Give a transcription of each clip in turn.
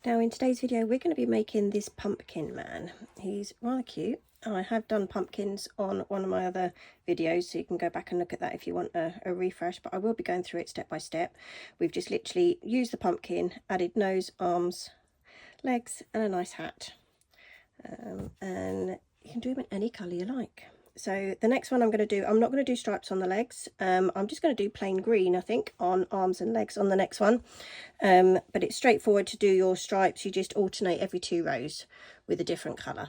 Now in today's video we're going to be making this pumpkin man. He's rather cute. I have done pumpkins on one of my other videos, so you can go back and look at that if you want a refresh, but I will be going through it step by step. We've just literally used the pumpkin, added nose, arms, legs and a nice hat. And you can do them in any colour you like. So the next one I'm going to do, I'm not going to do stripes on the legs. I'm just going to do plain green, I think, on arms and legs on the next one. But it's straightforward to do your stripes. You just alternate every 2 rows with a different colour.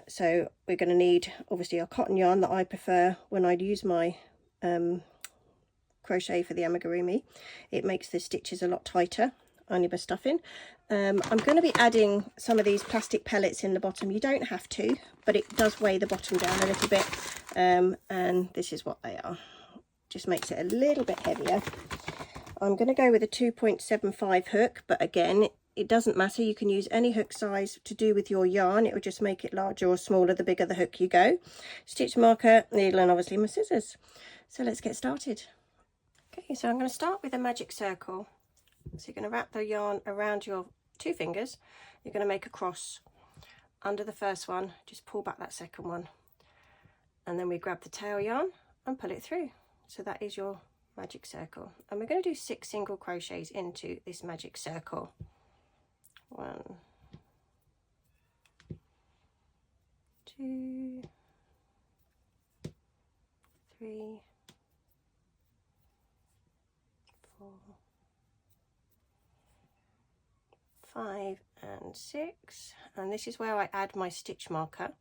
So we're going to need, obviously, our cotton yarn that I prefer when I use my crochet for the amigurumi. It makes the stitches a lot tighter. I need my stuffing. I'm going to be adding some of these plastic pellets in the bottom. You don't have to, but it does weigh the bottom down a little bit. And this is what they are. Just makes it a little bit heavier. I'm going to go with a 2.75 hook, but again, it doesn't matter. You can use any hook size to do with your yarn. It will just make it larger or smaller the bigger the hook you go. Stitch marker, needle, and obviously my scissors. So let's get started. Okay, so I'm going to start with a magic circle. So you're going to wrap the yarn around your 2 fingers. You're going to make a cross under the first one, just pull back that second one, and then we grab the tail yarn and pull it through. So that is your magic circle, and we're going to do 6 single crochets into this magic circle. 1, 2, 3, 4, 5 and 6, and this is where I add my stitch marker.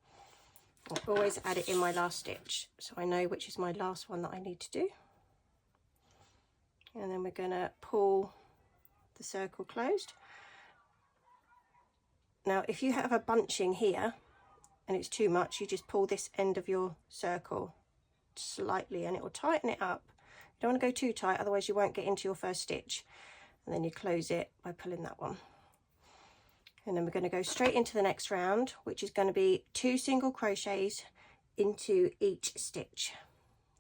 I always add it in my last stitch, so I know which is my last one that I need to do. And then we're going to pull the circle closed. Now if you have a bunching here and it's too much, you just pull this end of your circle slightly and it will tighten it up. You don't want to go too tight, otherwise you won't get into your first stitch. And then you close it by pulling that one. And then we're going to go straight into the next round, which is going to be 2 single crochets into each stitch.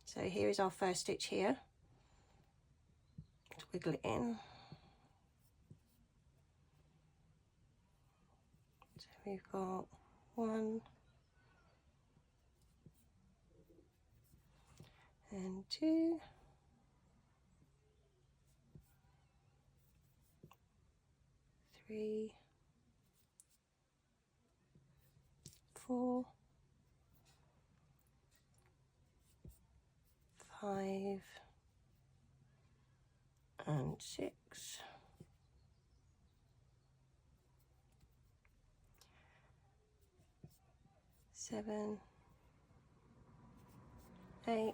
So here is our first stitch here. Just wiggle it in. So we've got 1 and 2. 3, 4, 5 and 6, 7, 8,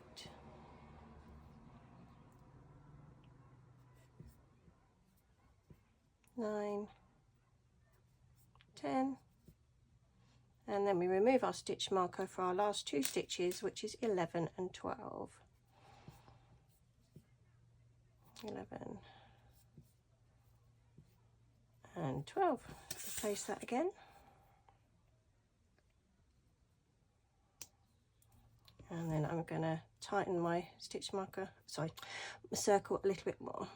9, 10, and then we remove our stitch marker for our last 2 stitches, which is 11 and 12. 11 and 12. Replace that again. And then I'm going to tighten my stitch marker, sorry, my circle a little bit more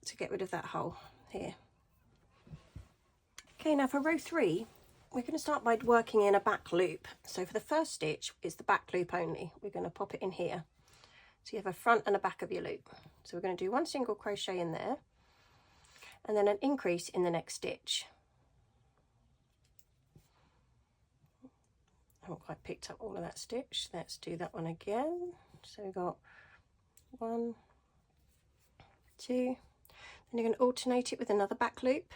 to get rid of that hole here. Okay, now for row 3, we're going to start by working in a back loop. So for the first stitch is the back loop only. We're going to pop it in here. So you have a front and a back of your loop. So we're going to do 1 single crochet in there and then an increase in the next stitch. I haven't quite picked up all of that stitch. Let's do that one again. So we've got 1, 2, then you're going to alternate it with another back loop.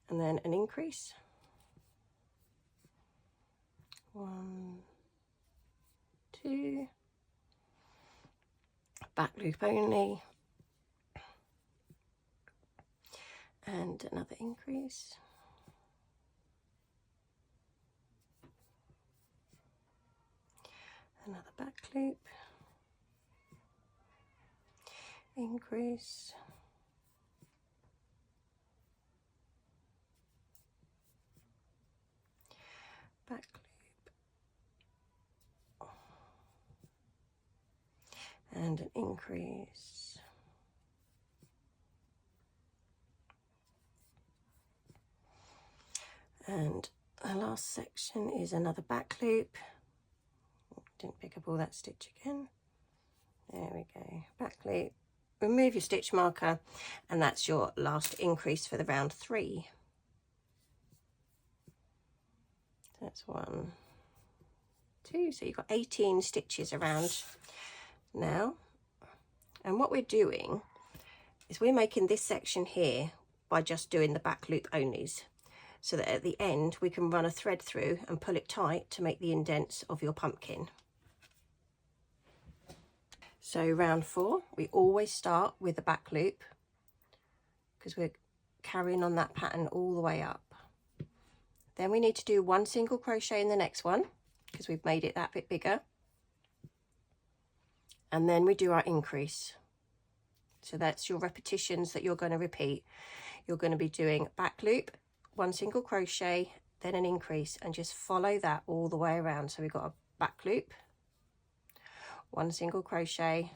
And then an increase. 1, 2, back loop only, and another increase. Another back loop, increase, back loop, and an increase, And the last section is another back loop. Didn't pick up all that stitch again. There we go, back loop. Remove your stitch marker, and that's your last increase for the round 3. That's 1, 2, so you've got 18 stitches around now. And what we're doing is we're making this section here by just doing the back loop onlys, so that at the end we can run a thread through and pull it tight to make the indents of your pumpkin. So round 4, we always start with the back loop because we're carrying on that pattern all the way up. Then we need to do 1 single crochet in the next one because we've made it that bit bigger. And then we do our increase. So that's your repetitions that you're going to repeat. You're going to be doing back loop, 1 single crochet, then an increase, and just follow that all the way around. So we've got a back loop, 1 single crochet,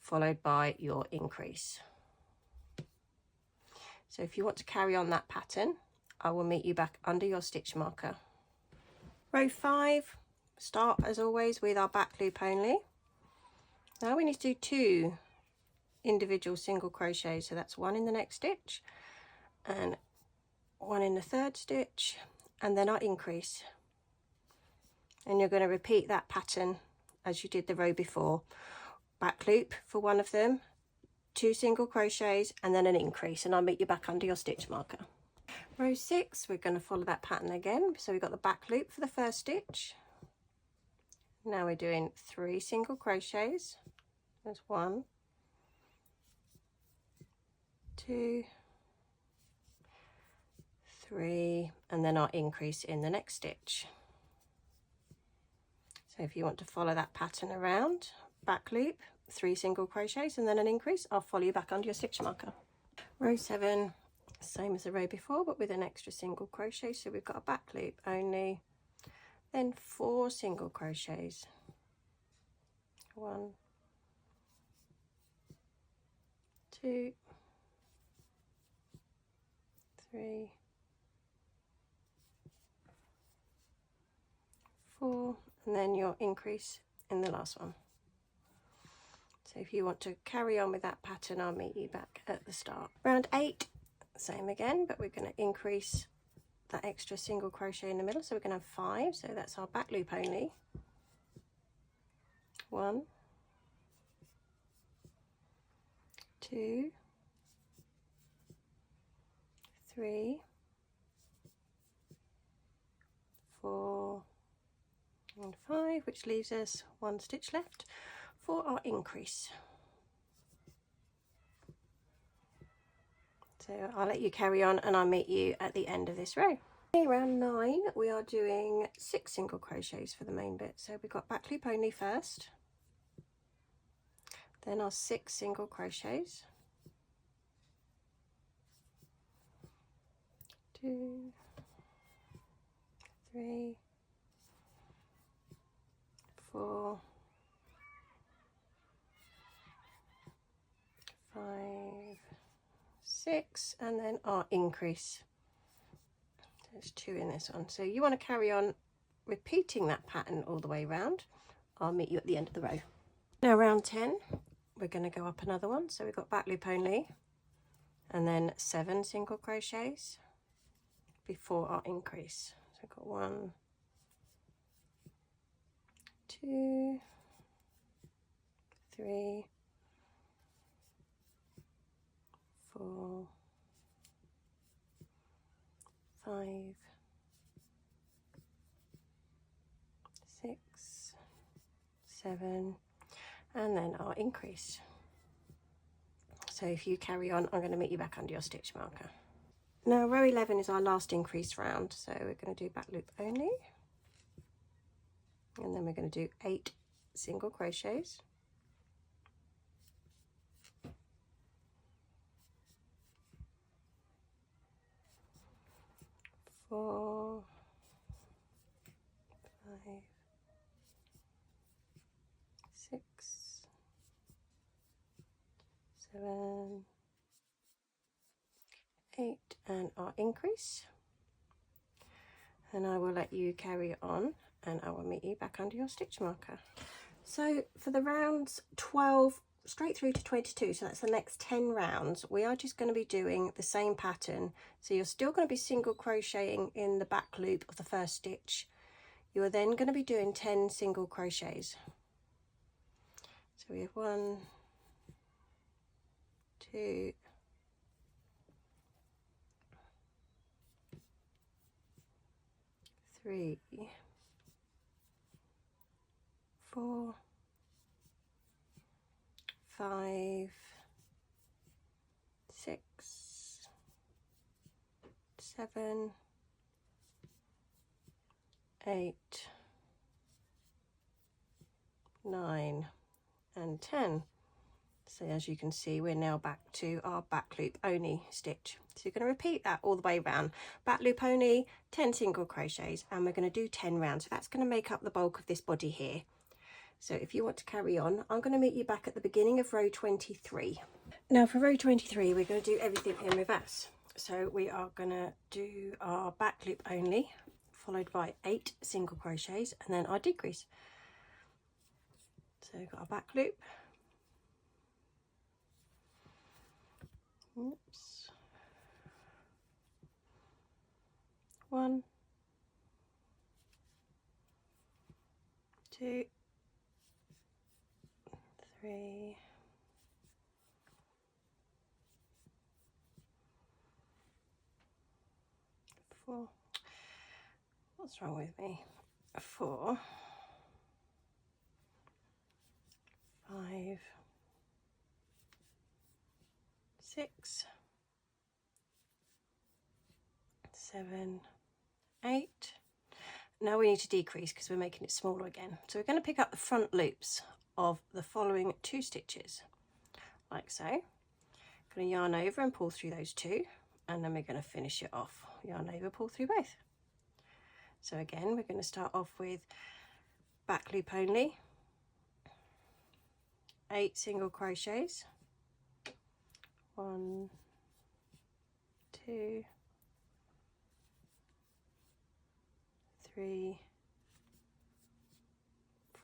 followed by your increase. So if you want to carry on that pattern, I will meet you back under your stitch marker. Row 5, start as always with our back loop only. Now we need to do 2 individual single crochets, so that's 1 in the next stitch and 1 in the 3rd stitch, and then our increase. And you're going to repeat that pattern as you did the row before. Back loop for 1 of them, 2 single crochets, and then an increase, and I'll meet you back under your stitch marker. Row 6, we're going to follow that pattern again. So we've got the back loop for the 1st stitch. Now we're doing 3 single crochets. There's 1, 2, 3, and then our increase in the next stitch. So if you want to follow that pattern around, back loop, 3 single crochets, and then an increase, I'll follow you back under your stitch marker. Row 7, same as the row before, but with an extra single crochet. So we've got a back loop only, then 4 single crochets. 1, 2, 3, 4, and then your increase in the last one. So if you want to carry on with that pattern, I'll meet you back at the start. Round 8, same again, but we're going to increase that extra single crochet in the middle, so we're going to have 5, so that's our back loop only. 1, 2, 3, 4, and 5, which leaves us 1 stitch left for our increase. So I'll let you carry on and I'll meet you at the end of this row. Okay, round 9, we are doing 6 single crochets for the main bit. So we've got back loop only first, then our 6 single crochets, 2, 3, 4, 5, 6, and then our increase. There's 2 in this one. So you want to carry on repeating that pattern all the way around. I'll meet you at the end of the row. Now round 10, we're going to go up another one. So we've got back loop only, and then 7 single crochets before our increase. So we've got 1, 2, 3, 4, 5, 6, 7, and then our increase. So if you carry on, I'm going to meet you back under your stitch marker. Now row 11 is our last increase round, so we're going to do back loop only, and then we're going to do 8 single crochets, 4, 5, 6, 7, 8, and our increase. and I will let you carry on, and I will meet you back under your stitch marker. So for the rounds 12 straight through to 22, so that's the next 10 rounds, we are just going to be doing the same pattern. So you're still going to be single crocheting in the back loop of the first stitch. You are then going to be doing 10 single crochets. So we have 1, 2, 3, 4, 5, 6, 7, 8, 9 and 10. So as you can see, we're now back to our back loop only stitch. So you're going to repeat that all the way around. Back loop only, 10 single crochets, and we're going to do 10 rounds. So that's going to make up the bulk of this body here. So if you want to carry on, I'm going to meet you back at the beginning of row 23. Now for row 23, we're going to do everything in reverse. So we are going to do our back loop only, followed by 8 single crochets, and then our decrease. So we've got our back loop. Oops. 1, 2, 3, 4. What's wrong with me? 4, 5, 6, 7, 8. Now we need to decrease because we're making it smaller again. So we're going to pick up the front loops of the following 2 stitches, like so. Going to yarn over and pull through those 2, and then we're going to finish it off. Yarn over, pull through both. So again, we're going to start off with back loop only, 8 single crochets, 1, 2, 3,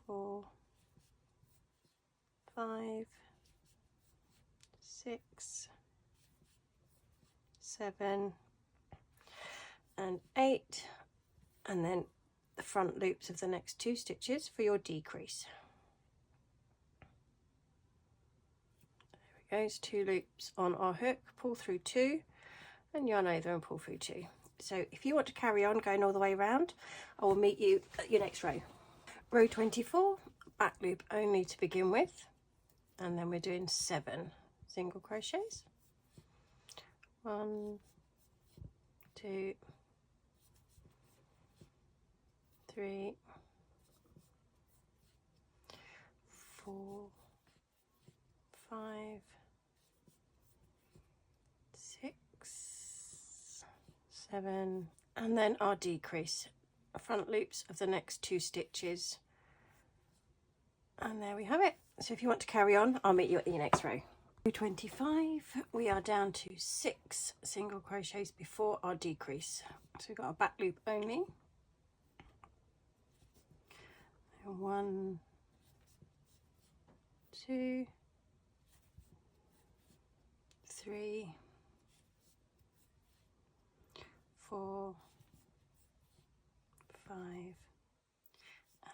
4, 5, 6, 7 and 8, and then the front loops of the next 2 stitches for your decrease. There we go, 2 loops on our hook, pull through 2 and yarn over and pull through 2. So if you want to carry on going all the way around, I will meet you at your next row. Row 24, back loop only to begin with, and then we're doing 7 single crochets. 1, 2, 3, 4, 5, 6, 7, and then our decrease, front loops of the next 2 stitches, and there we have it. So if you want to carry on, I'll meet you at the next row. Row 25, we are down to 6 single crochets before our decrease. So we've got our back loop only, 1, 2, 3, 4, 5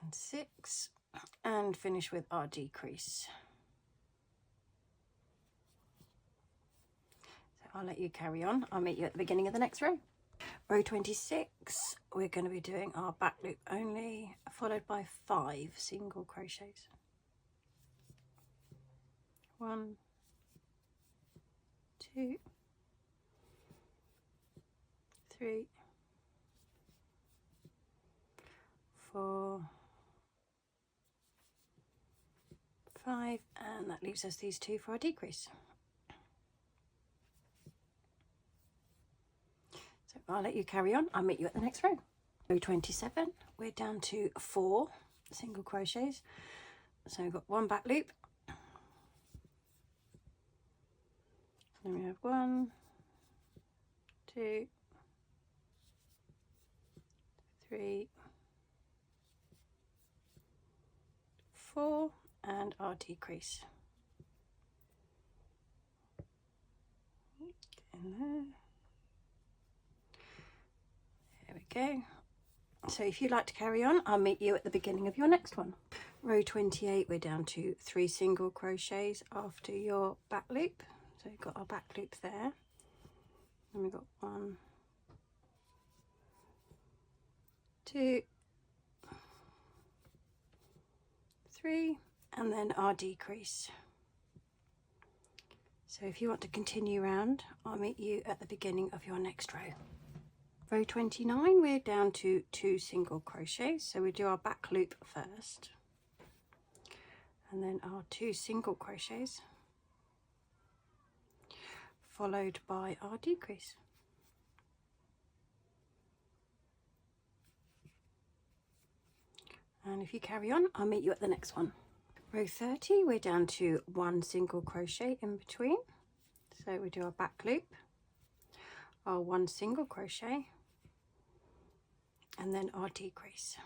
and 6, and finish with our decrease. So I'll let you carry on. I'll meet you at the beginning of the next row. Row 26, we're going to be doing our back loop only, followed by 5 single crochets. 1, 2, 3, 4, 5, and that leaves us these 2 for our decrease. So I'll let you carry on. I'll meet you at the next row. Row 27, we're down to 4 single crochets. So we've got 1 back loop, then we have 1, 2, 3, 4, and our decrease in there. There we go. So if you'd like to carry on, I'll meet you at the beginning of your next one. Row 28, we're down to 3 single crochets after your back loop. So you've got our back loop there, and we've got 1, 2, 3, and then our decrease. So if you want to continue round, I'll meet you at the beginning of your next row. Row 29, we're down to 2 single crochets, so we do our back loop first, and then our 2 single crochets, followed by our decrease. And if you carry on, I'll meet you at the next one. Row 30, we're down to 1 single crochet in between, so we do our back loop, our 1 single crochet, and then our decrease,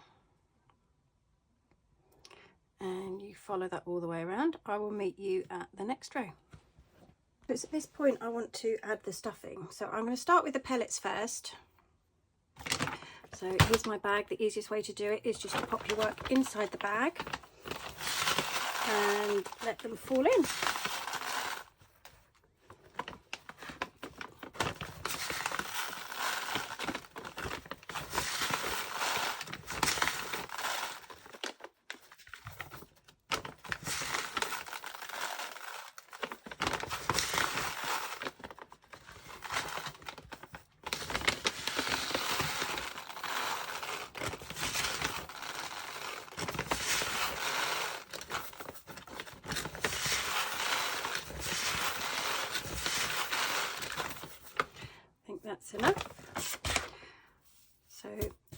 and you follow that all the way around. I will meet you at the next row. It's at this point I want to add the stuffing, so I'm going to start with the pellets first. So here's my bag. The easiest way to do it is just to pop your work inside the bag and let them fall in. That's enough. So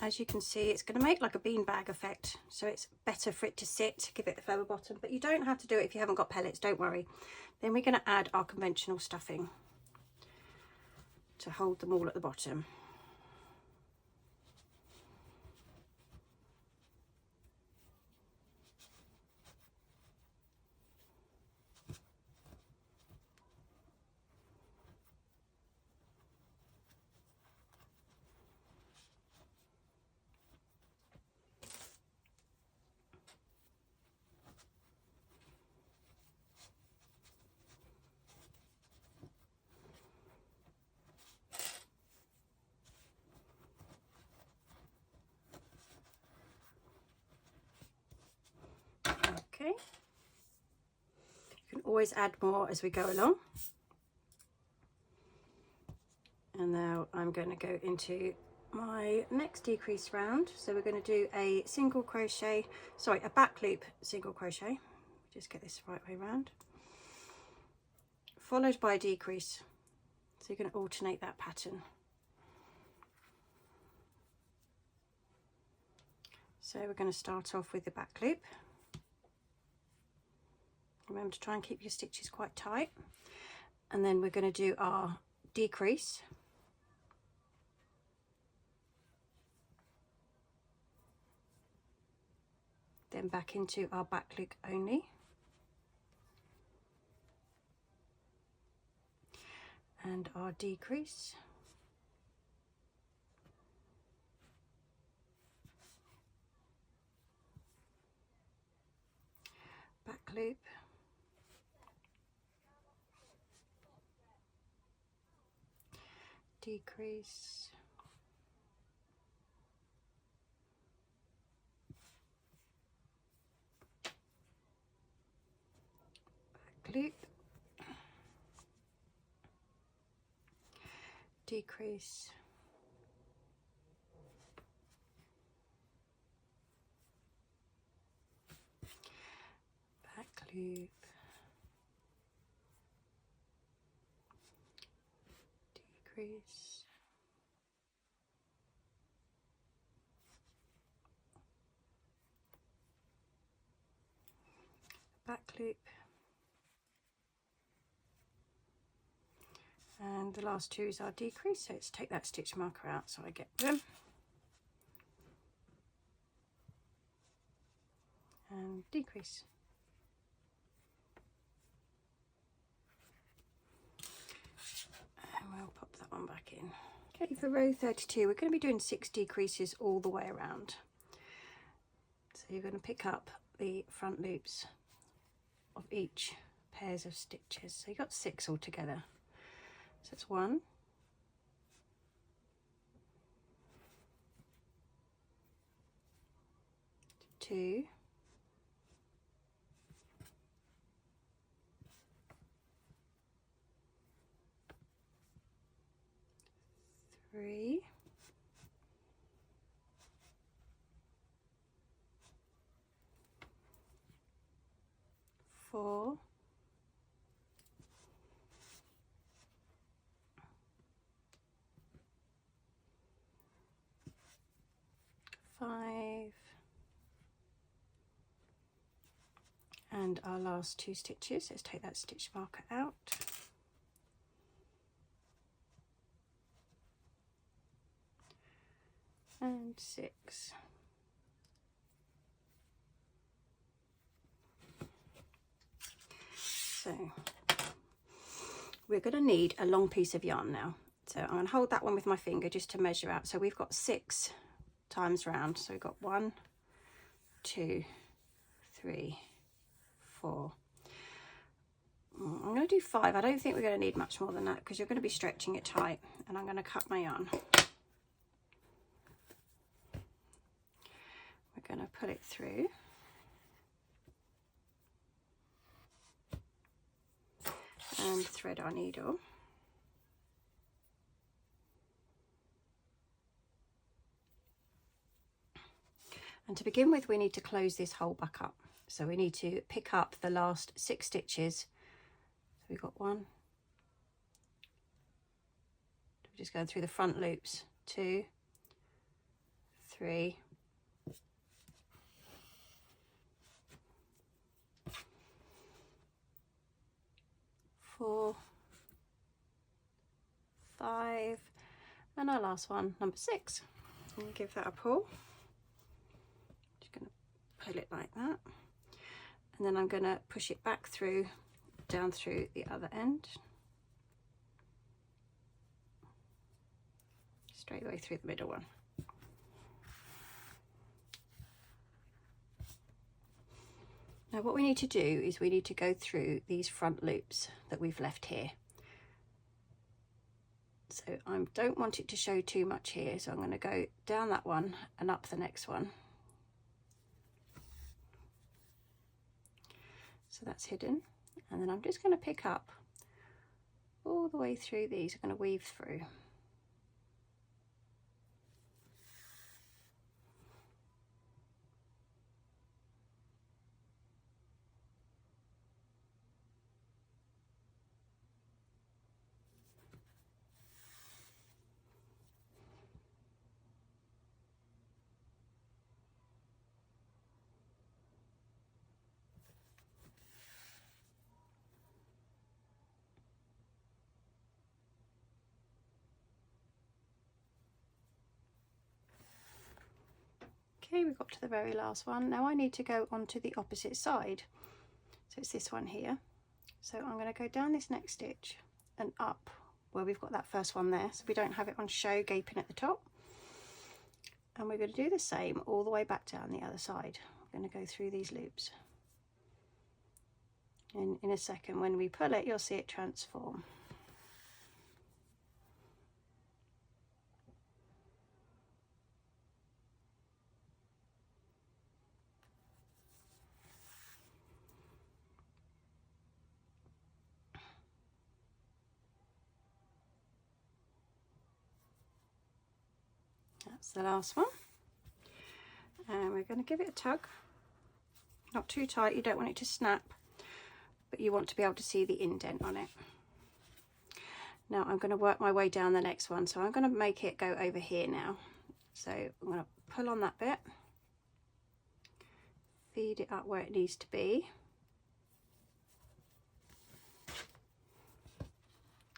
as you can see, it's going to make like a beanbag effect, so it's better for it to sit, give it a firmer bottom, but you don't have to do it if you haven't got pellets, don't worry. Then we're going to add our conventional stuffing to hold them all at the bottom. Okay, you can always add more as we go along. And now I'm going to go into my next decrease round. So we're going to do a single crochet, sorry, a back loop single crochet. Just get this the right way around. Followed by a decrease. So you're going to alternate that pattern. So we're going to start off with the back loop. Remember to try and keep your stitches quite tight, and then we're going to do our decrease, then back into our back loop only, and our decrease, back loop, decrease, back loop, decrease, back loop, decrease, back loop, and the last two is our decrease. So let's take that stitch marker out so I get them. and decrease. And we'll pop that one back in. Okay, for row 32 we're going to be doing 6 decreases all the way around. So you're going to pick up the front loops of each pairs of stitches. So you've got 6 altogether. So it's 1, 2, 3, 4, 5, and our last 2 stitches. Let's take that stitch marker out. And 6. So we're going to need a long piece of yarn now. So I'm going to hold that one with my finger just to measure out. So we've got 6 times round. So we've got 1, 2, 3, 4. I'm going to do 5. I don't think we're going to need much more than that because you're going to be stretching it tight. And I'm going to cut my yarn. We're going to pull it through. And thread our needle. And to begin with, we need to close this hole back up. So we need to pick up the last 6 stitches. So we've got 1. We're just going through the front loops. 2, 3, 4, 5, and our last one, number 6. And give that a pull. Just going to pull it like that, and then I'm going to push it back through, down through the other end, straight away through the middle one. Now what we need to do is we need to go through these front loops that we've left here. So I don't want it to show too much here, so I'm going to go down that one and up the next one. So that's hidden, and then I'm just going to pick up all the way through these. I'm going to weave through. Okay, we've got to the very last one. Now I need to go onto the opposite side. So it's this one here. So I'm going to go down this next stitch and up where we've got that first one there, so we don't have it on show gaping at the top. And we're going to do the same all the way back down the other side. I'm going to go through these loops. And in a second, when we pull it, you'll see it transform. That's the last one, and we're going to give it a tug, not too tight, you don't want it to snap, but you want to be able to see the indent on it. Now I'm going to work my way down the next one, so I'm going to make it go over here now. So I'm going to pull on that bit, feed it up where it needs to be,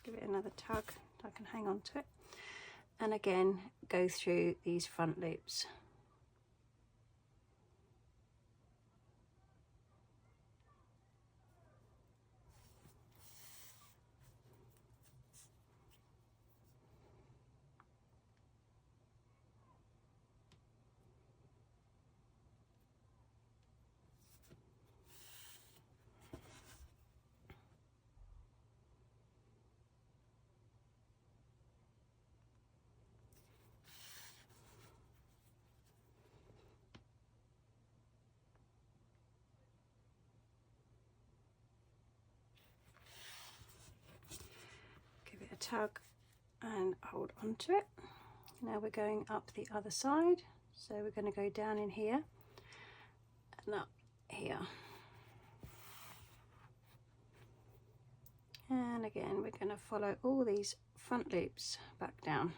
give it another tug so I can hang on to it, and again go through these front loops. tug and hold on to it. Now we're going up the other side, so we're going to go down in here and up here, and again we're going to follow all these front loops back down.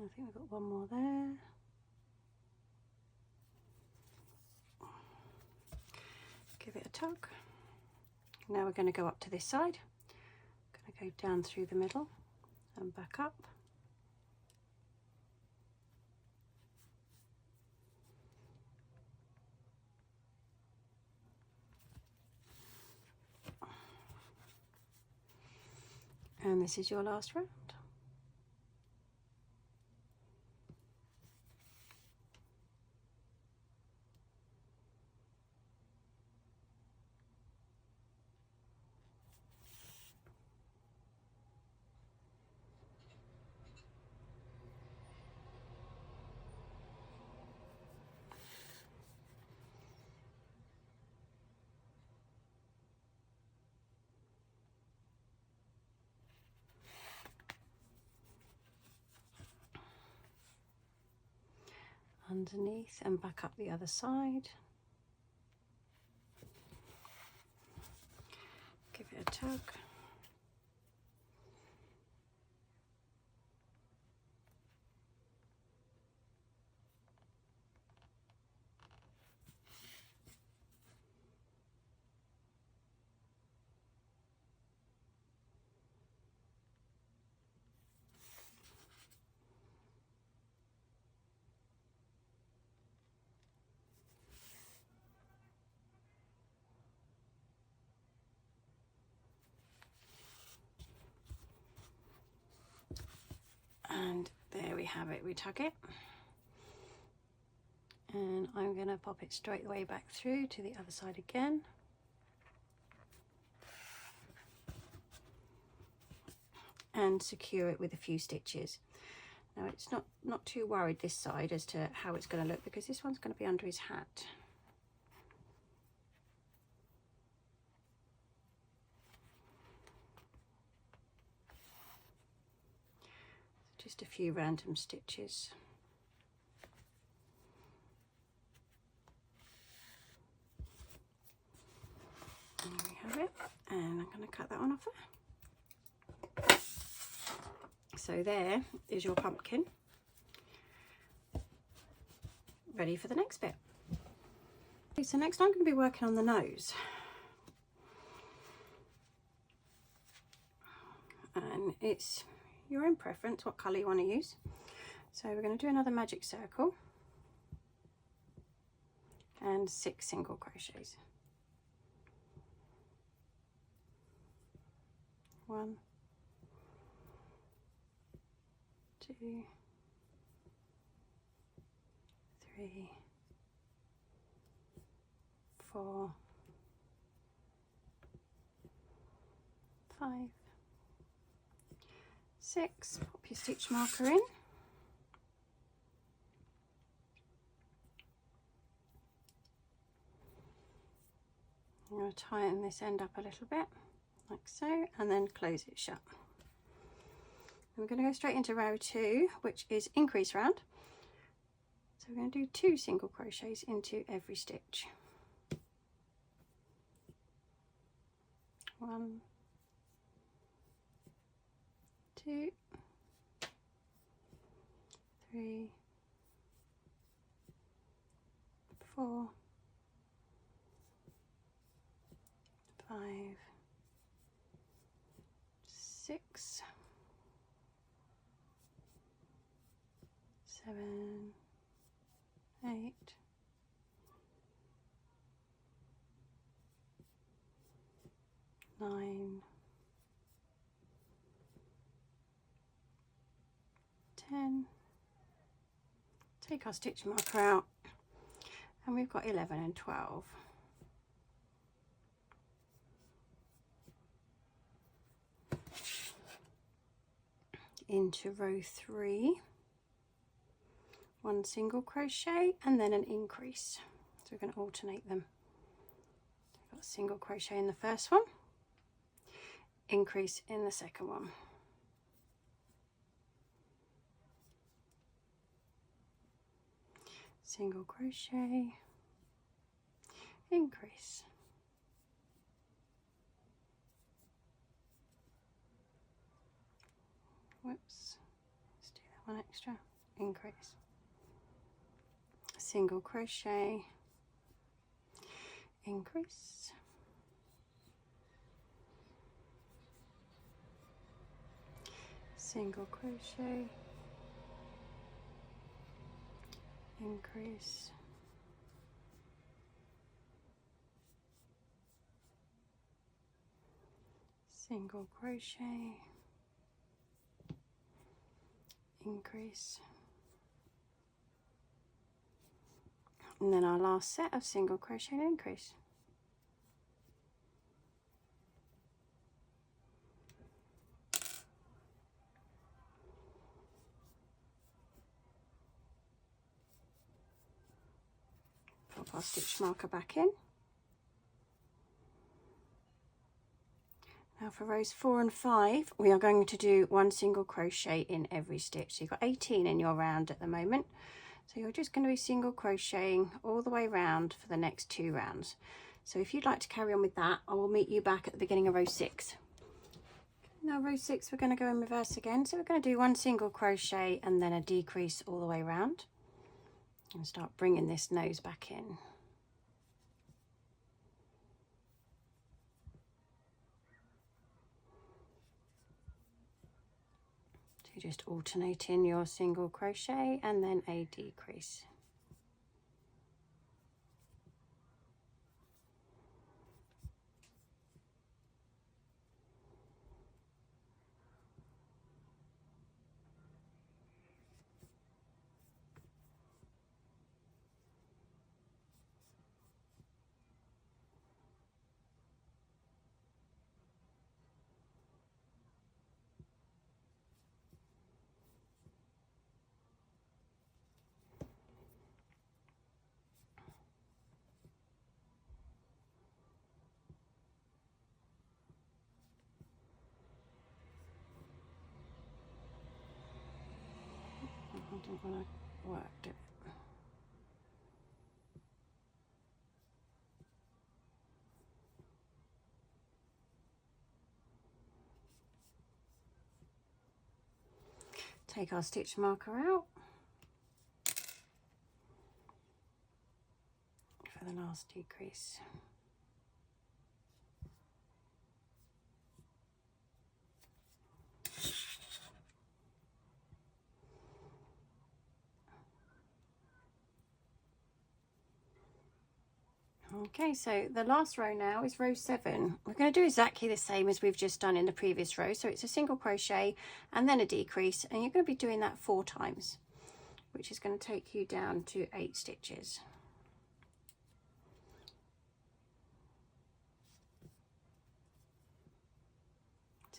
I think we've got one more there. Give it a tug. Now we're going to go up to this side. Going to go down through the middle and back up. And this is your last round. Underneath and back up the other side. Give it a tug. And there we have it, we tug it. And I'm going to pop it straight the way back through to the other side again. And secure it with a few stitches. Now it's not too worried this side as to how it's going to look, because this one's going to be under his hat. Just a few random stitches. And there we have it, and I'm going to cut that one off there. So there is your pumpkin, ready for the next bit. Okay, so next I'm going to be working on the nose. And it's your own preference what colour you want to use. So we're going to do another magic circle and 6 single crochets. 1, 2, 3, 4, 5, 6. Pop your stitch marker in. I'm going to tighten this end up a little bit, like so, and then close it shut. And we're going to go straight into row 2, which is increase round. So we're going to do 2 single crochets into every stitch. 1, 2, 3, 4, 5, 6, 7, 8, 9, 10, take our stitch marker out, and we've got 11 and 12. Into row 3, 1 single crochet and then an increase. So we're going to alternate them. We've got a single crochet in the first one, increase in the second one. Single crochet, increase. Whoops, let's do that one extra. Increase. Single crochet, increase. Single crochet, increase. Single crochet, increase, and then our last set of single crochet and increase. Pop our stitch marker back in. Now for rows 4 and 5, we are going to do 1 single crochet in every stitch. So you've got 18 in your round at the moment. So you're just going to be single crocheting all the way around for the next 2 rounds. So if you'd like to carry on with that, I will meet you back at the beginning of row 6. Now row 6, we're going to go in reverse again. So we're going to do 1 single crochet and then a decrease all the way around. And start bringing this nose back in. Just alternating your single crochet and then a decrease. I don't want to work it. Take our stitch marker out for the last decrease. Okay, so the last row now is row 7. We're going to do exactly the same as we've just done in the previous row. So it's a single crochet and then a decrease, and you're going to be doing that 4 times, which is going to take you down to 8 stitches.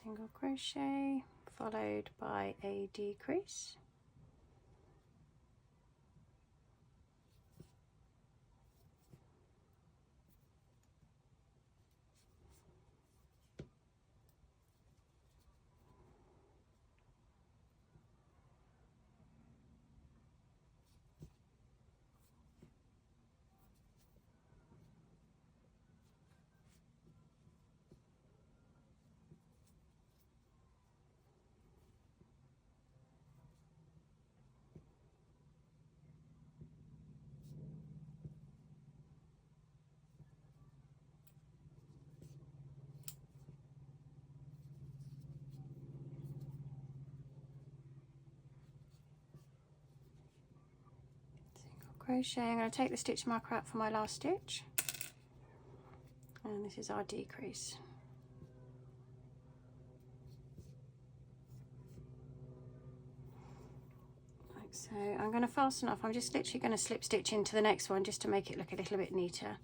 Single crochet followed by a decrease. Crochet. I'm going to take the stitch marker out for my last stitch, and this is our decrease. So I'm going to fasten off. I'm just literally going to slip stitch into the next one just to make it look a little bit neater.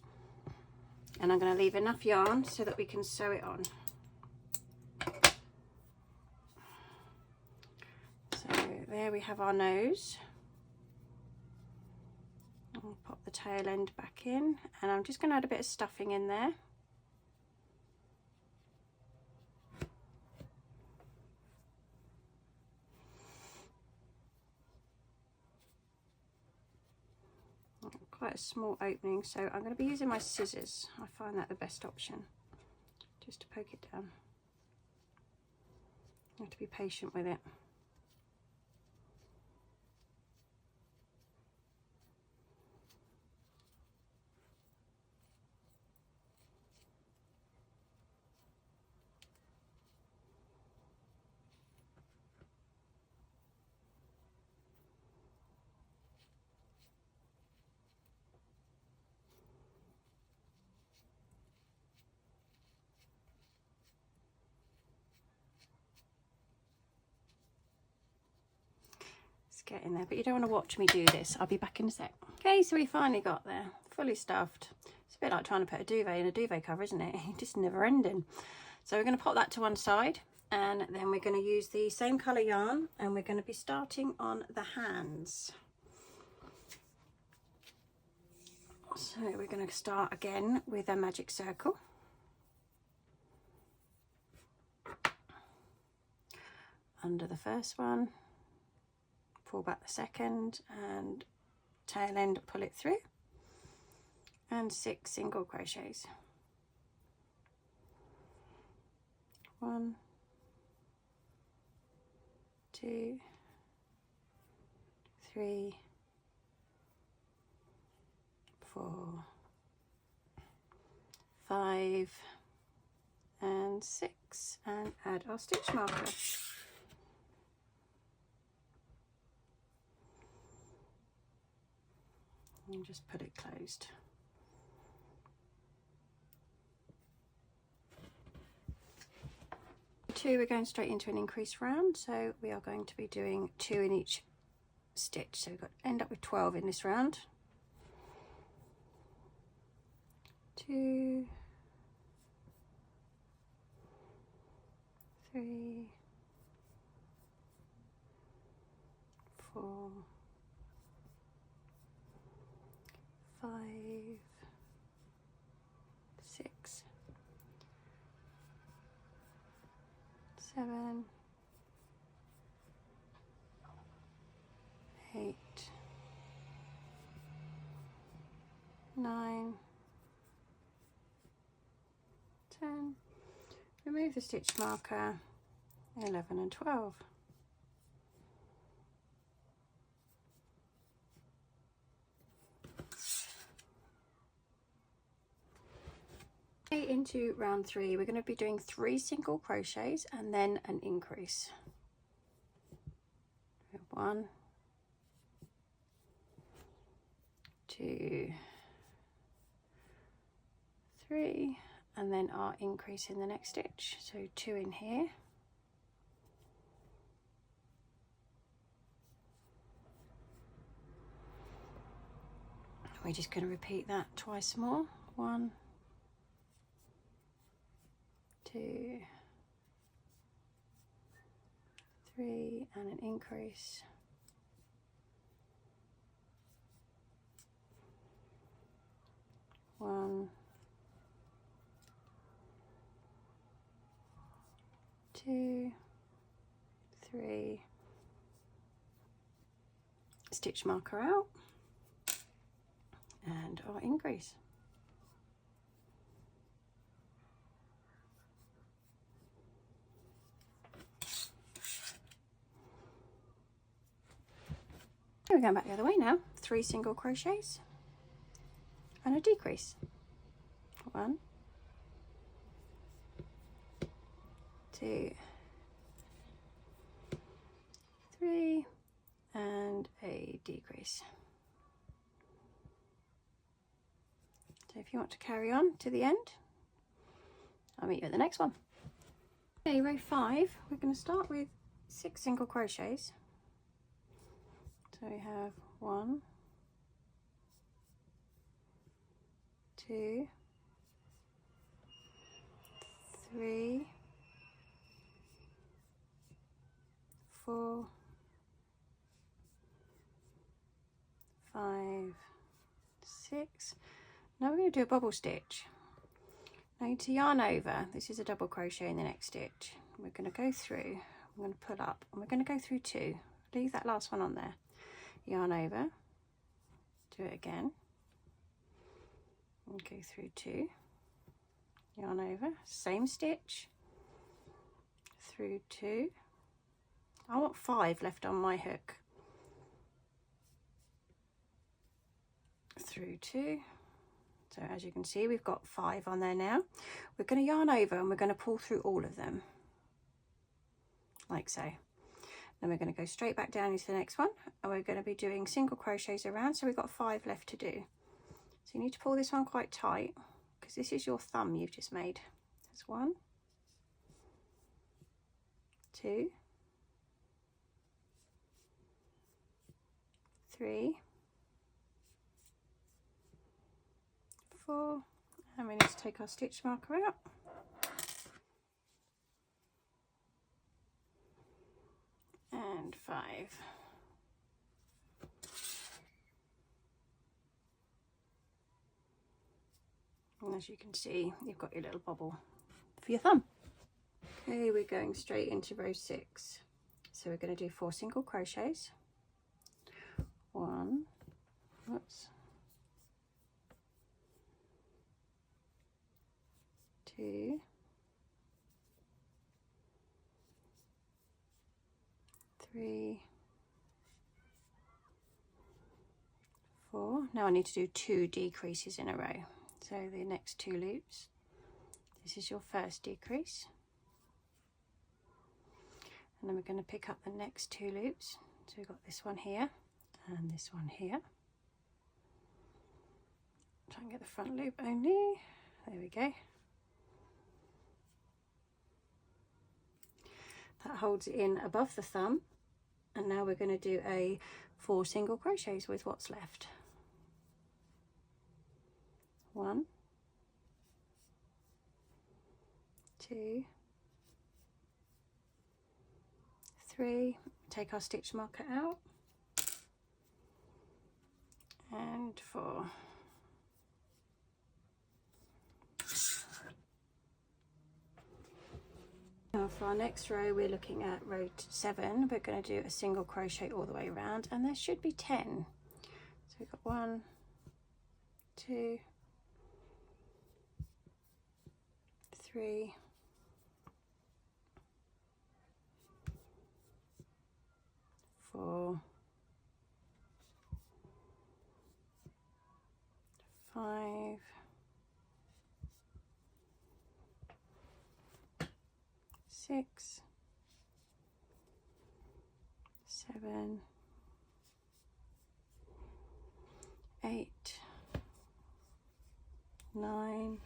And I'm going to leave enough yarn so that we can sew it on. So there we have our nose. I'll pop the tail end back in, and I'm just going to add a bit of stuffing in there. Quite a small opening, so I'm going to be using my scissors. I find that the best option, just to poke it down. You have to be patient with it. Get in there, but you don't want to watch me do this. I'll be back in a sec. Okay, so we finally got there, fully stuffed. It's a bit like trying to put a duvet in a duvet cover, isn't it? Just never ending. So we're going to pop that to one side, and then we're going to use the same colour yarn, and we're going to be starting on the hands. So we're going to start again with a magic circle. Under the first one, pull back the second, and tail end pull it through, and 6 single crochets. 1, 2, 3, 4, 5, and 6, and add our stitch marker. And just put it closed. Two, we're going straight into an increase round, so we are going to be doing 2 in each stitch, so we've got to end up with 12 in this round. 2, 3, 4, 5, 6, 7, 8, 9, 10. Remove the stitch marker. 11 and 12. Into round 3, we're going to be doing 3 single crochets and then an increase. 1, 2, 3, and then our increase in the next stitch, so 2 in here. We're just going to repeat that twice more. 1, 2, 3, and an increase. 1, 2, 3, stitch marker out, and our increase. We're going back the other way now. 3 single crochets and a decrease. 1, 2, 3, and a decrease. So if you want to carry on to the end, I'll meet you at the next one. Okay, row 5, we're going to start with 6 single crochets. So we have 1, 2, 3, 4, 5, 6. Now we're going to do a bobble stitch. Now you need to yarn over. This is a double crochet in the next stitch. We're going to go through, I'm going to pull up, and we're going to go through 2. Leave that last one on there. Yarn over, do it again, and go through 2. Yarn over, same stitch, through 2. I want 5 left on my hook. Through 2. So as you can see, we've got 5 on there now. We're going to yarn over and we're going to pull through all of them, like so. Then we're going to go straight back down into the next one, and we're going to be doing single crochets around, so we've got 5 left to do. So you need to pull this one quite tight, because this is your thumb you've just made. That's 1, 2, 3, 4, and we need to take our stitch marker out. And 5. And as you can see, you've got your little bobble for your thumb. Okay, we're going straight into row 6. So we're going to do 4 single crochets. 1, whoops, 2, 3, 4. Now I need to do 2 decreases in a row. So the next 2 loops, this is your first decrease, and then we're going to pick up the next 2 loops. So we've got this one here and this one here. Try and get the front loop only. There we go. That holds it in above the thumb, and now we're going to do a 4 single crochets with what's left. 1, 2, 3, take our stitch marker out, and 4. Now for our next row, we're looking at row 7. We're going to do a single crochet all the way around, and there should be 10. So we've got 1, 2, 3, 4, 5, 6, 7, 8, 9.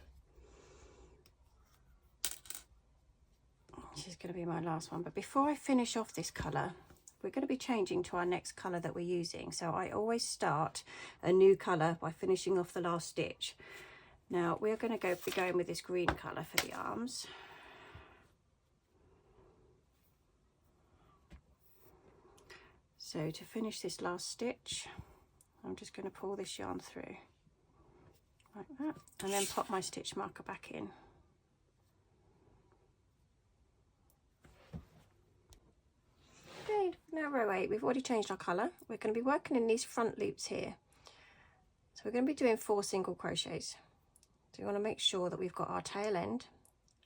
This is going to be my last one, but before I finish off this colour, we're going to be changing to our next colour that we're using. So I always start a new colour by finishing off the last stitch. Now we're going to be going with this green colour for the arms. So to finish this last stitch, I'm just going to pull this yarn through like that, and then pop my stitch marker back in. Okay, now row 8, we've already changed our colour. We're going to be working in these front loops here. So we're going to be doing 4 single crochets. So we want to make sure that we've got our tail end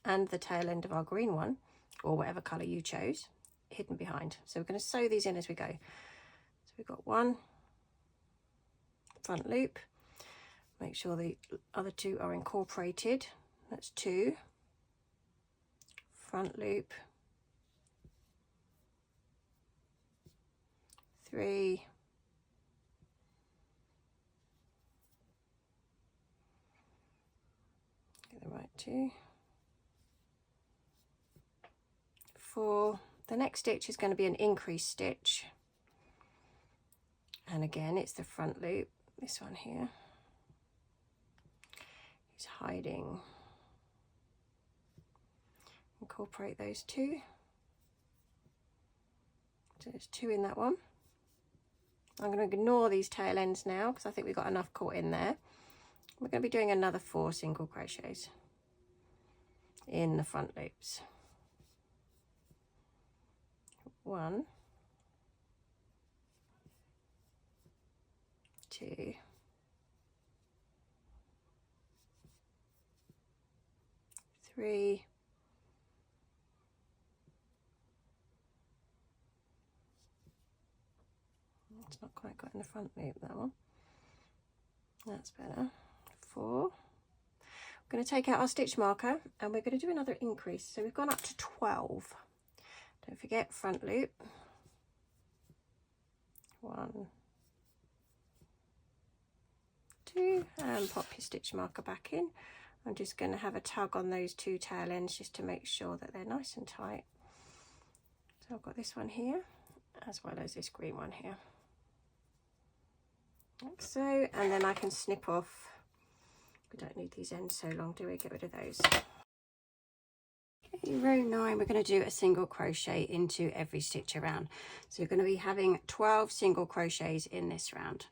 and the tail end of our green one, or whatever colour you chose, hidden behind. So we're going to sew these in as we go. So we've got 1 front loop, make sure the other 2 are incorporated. That's 2 front loop, 3, get the right 2, 4. The next stitch is going to be an increase stitch. And again, it's the front loop, this one here is hiding. Incorporate those two. So there's two in that one. I'm going to ignore these tail ends now because I think we've got enough caught in there. We're going to be doing another 4 single crochets in the front loops. 1, 2, 3, 4. It's not quite got in the front loop, that one. That's better. 4. We're going to take out our stitch marker and we're going to do another increase. So we've gone up to 12. Don't forget front loop. 1, 2, and pop your stitch marker back in. I'm just going to have a tug on those 2 tail ends just to make sure that they're nice and tight. So I've got this one here as well as this green one here, like so, and then I can snip off. We don't need these ends so long, do we? Get rid of those. Okay, row 9, we're going to do a single crochet into every stitch around. So you're going to be having 12 single crochets in this round.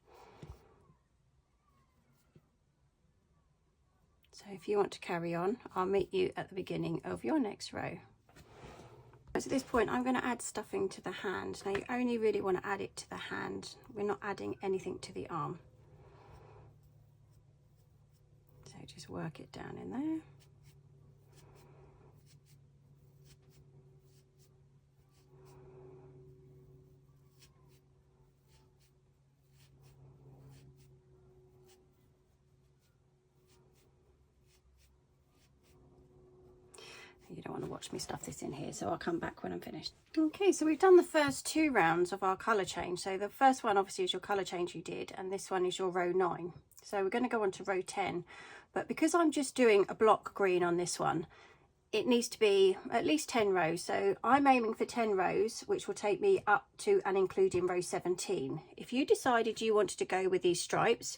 So if you want to carry on, I'll meet you at the beginning of your next row. So at this point, I'm going to add stuffing to the hand. Now you only really want to add it to the hand. We're not adding anything to the arm. So just work it down in there. You don't want to watch me stuff this in here, so I'll come back when I'm finished. Okay, so we've done the first 2 rounds of our colour change. So the first one obviously is your colour change you did, and this one is your row 9. So we're going to go on to row 10, but because I'm just doing a block green on this one, it needs to be at least 10 rows. So I'm aiming for 10 rows, which will take me up to and including row 17. If you decided you wanted to go with these stripes,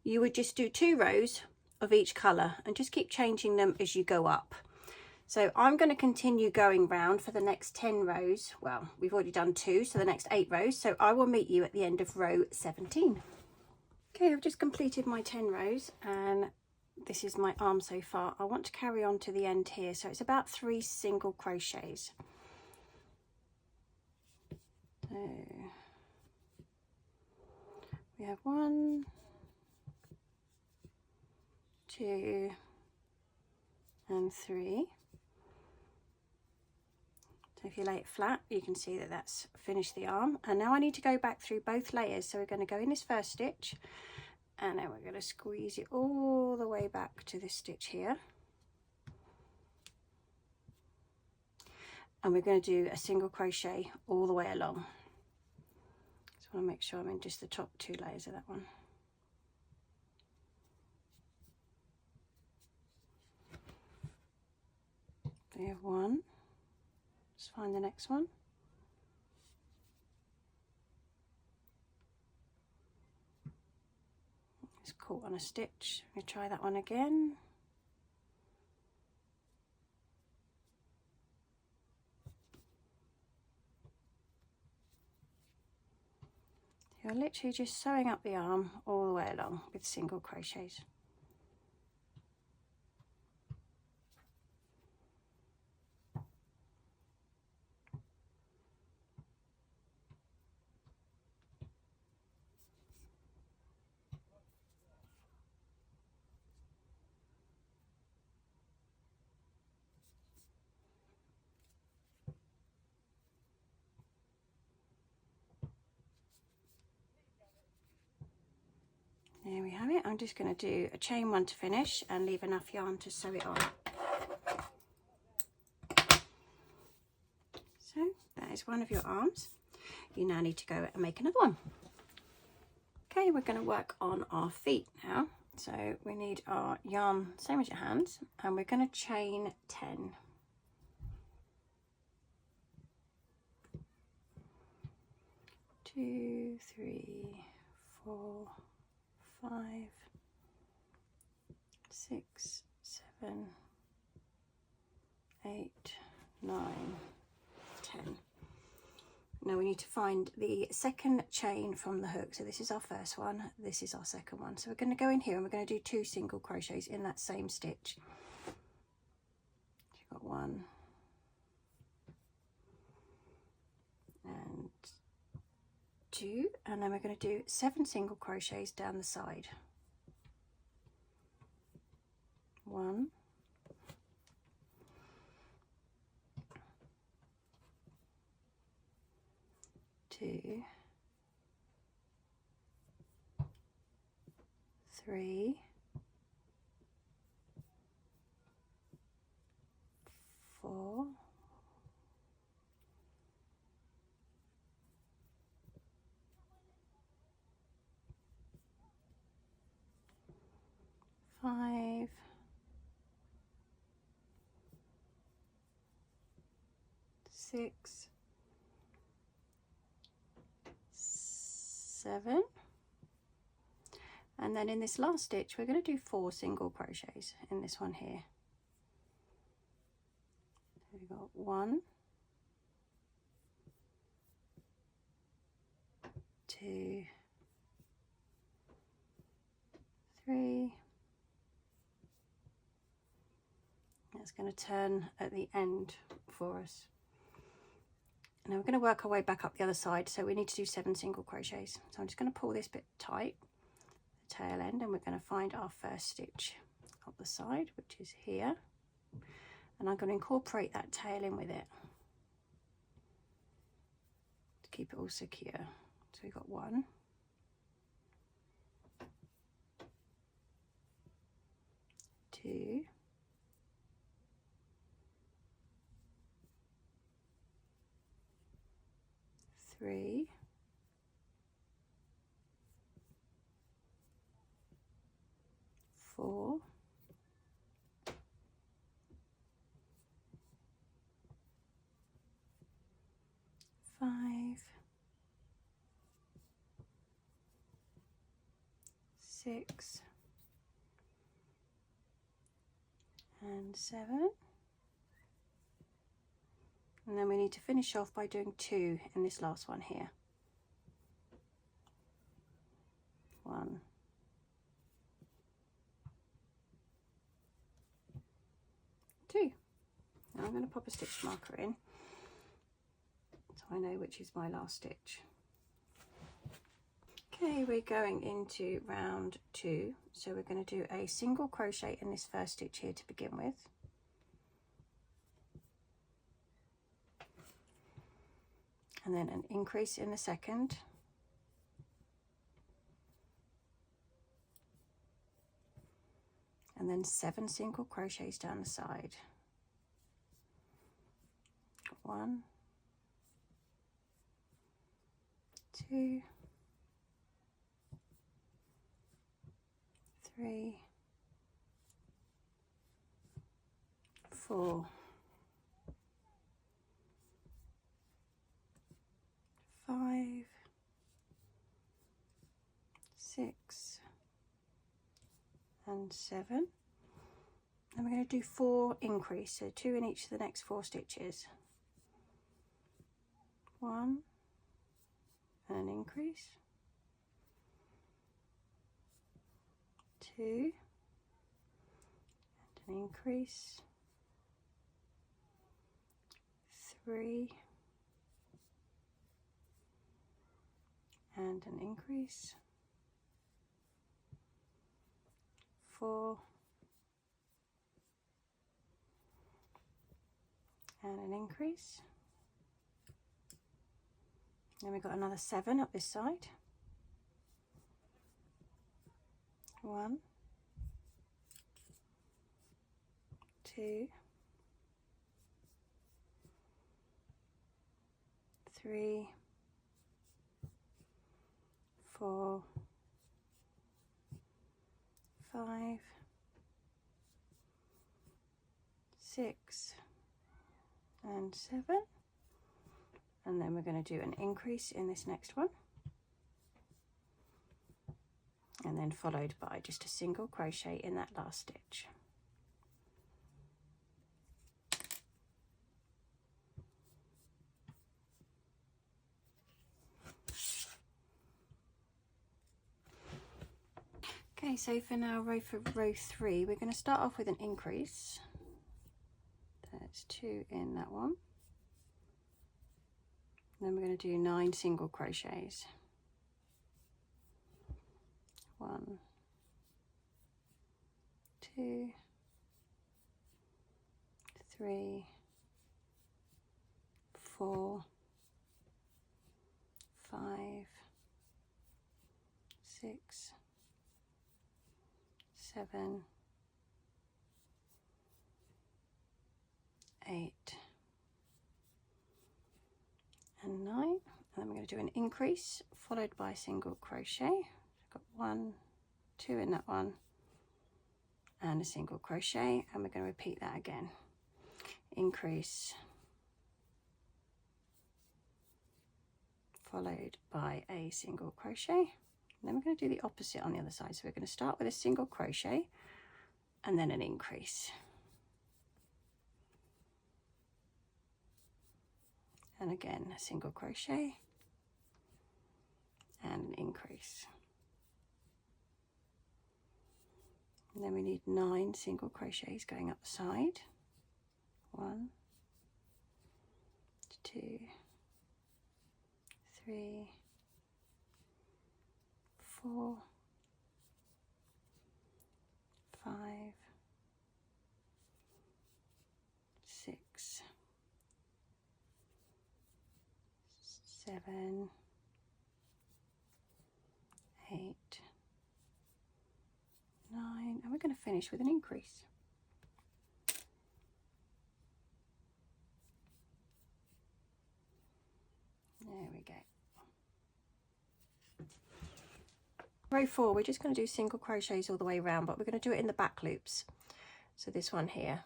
you would just do 2 rows of each colour and just keep changing them as you go up. So I'm going to continue going round for the next 10 rows. Well, we've already done 2, so the next 8 rows. So I will meet you at the end of row 17. Okay, I've just completed my 10 rows and this is my arm so far. I want to carry on to the end here. So it's about 3 single crochets. So we have 1, 2, and 3. So if you lay it flat, you can see that that's finished the arm. And now I need to go back through both layers. So we're going to go in this first stitch and then we're going to squeeze it all the way back to this stitch here. And we're going to do a single crochet all the way along. Just want to make sure I'm in just the top 2 layers of that one. So we have 1. Let's find the next one. It's caught on a stitch. We try that one again. You're literally just sewing up the arm all the way along with single crochets. There we have it. I'm just going to do a chain 1 to finish and leave enough yarn to sew it on. So that is one of your arms. You now need to go and make another one. Okay, we're going to work on our feet now. So we need our yarn, same as your hands, and we're going to chain 10. 2, 3, 4, 5, 6, 7, 8, 9, 10. Now we need to find the second chain from the hook. So this is our first one, this is our second one. So we're going to go in here and we're going to do 2 single crochets in that same stitch. So you've got 1 and 2, and then we're going to do 7 single crochets down the side. 1, 2, 3, 4, 5, 6, 7, and then in this last stitch we're going to do 4 single crochets in this one here. So we've got 1, 2, 3. That's going to turn at the end for us. Now we're going to work our way back up the other side, so we need to do 7 single crochets. So I'm just going to pull this bit tight, the tail end, and we're going to find our first stitch up the side, which is here, and I'm going to incorporate that tail in with it to keep it all secure. So we've got 1, 2, 3, 4, 5, 6, and 7. And then we need to finish off by doing 2 in this last one here. 1, 2. Now I'm going to pop a stitch marker in so I know which is my last stitch. Okay, we're going into round 2, so we're going to do a single crochet in this first stitch here to begin with. And then an increase in the second. And then 7 single crochets down the side. 1, 2, 3, 4, 5, 6, and 7. And we're going to do 4 increase, so 2 in each of the next 4 stitches. 1, and an increase, 2, and an increase, 3, and an increase, 4, and an increase. Then we've got another 7 up this side. 1, 2, 3, 4, 5, 6, and 7. And then we're going to do an increase in this next one. and then followed by just a single crochet in that last stitch. Okay, so for now, for row 3, we're going to start off with an increase. There's 2 in that one. Then we're going to do 9 single crochets. 1, 2, 3, 4, 5, 6, 7, 8, and 9. And then we're going to do an increase followed by a single crochet. I've got 1, 2 in that one, and a single crochet, and we're going to repeat that again. Increase followed by a single crochet. And then we're going to do the opposite on the other side. So we're going to start with a single crochet and then an increase. And again, a single crochet and an increase. And then we need 9 single crochets going up the side. 1, 2, 3, 4, 5, 6, 7, 8, 9, and we're going to finish with an increase. There we go. Row 4, we're just going to do single crochets all the way around, but we're going to do it in the back loops. So this one here.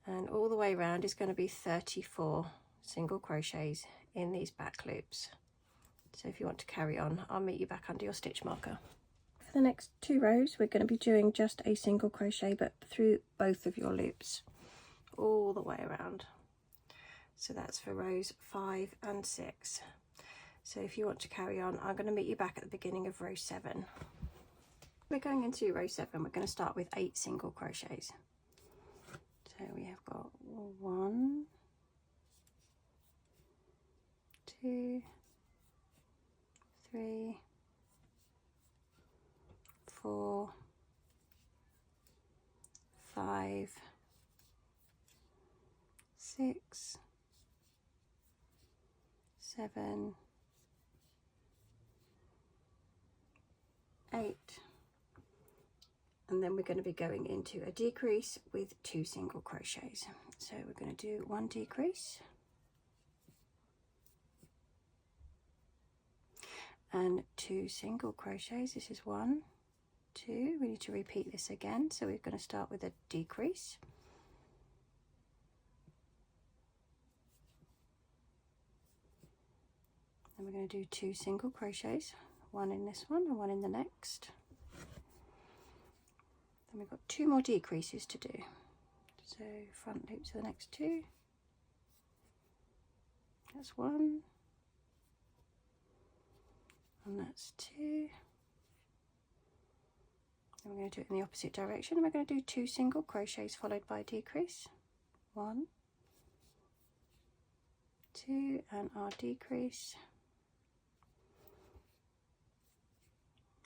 And all the way around is going to be 34 single crochets in these back loops. So if you want to carry on, I'll meet you back under your stitch marker. For the next 2 rows, we're going to be doing just a single crochet, but through both of your loops, all the way around. So that's for rows 5 and 6. So if you want to carry on, I'm going to meet you back at the beginning of row 7. We're going into row 7. We're going to start with 8 single crochets. So we have got 1, 2, 3, 4, 5, 6, 7, 8, and then we're going to be going into a decrease with 2 single crochets. So we're going to do 1 decrease and 2 single crochets. This is 1, 2. We need to repeat this again, so we're going to start with a decrease, and we're going to do 2 single crochets, 1 in this one and 1 in the next. Then we've got 2 more decreases to do. So front loop to the next 2. That's 1, and that's 2. Then we're going to do it in the opposite direction. We're going to do 2 single crochets followed by a decrease. 1, 2, and our decrease.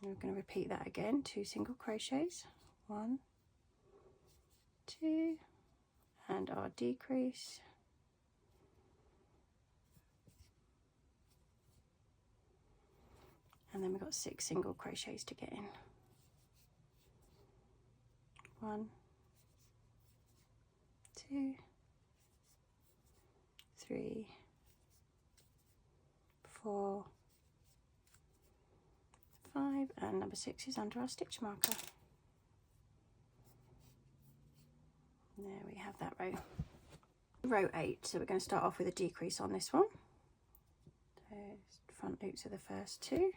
And we're going to repeat that again, 2 single crochets. 1, 2, and our decrease. And then we've got 6 single crochets to get in. 1, 2, 3, 4, 5, and number 6 is under our stitch marker. There we have that row. Row 8, so we're going to start off with a decrease on this one. So front loops of the first 2, and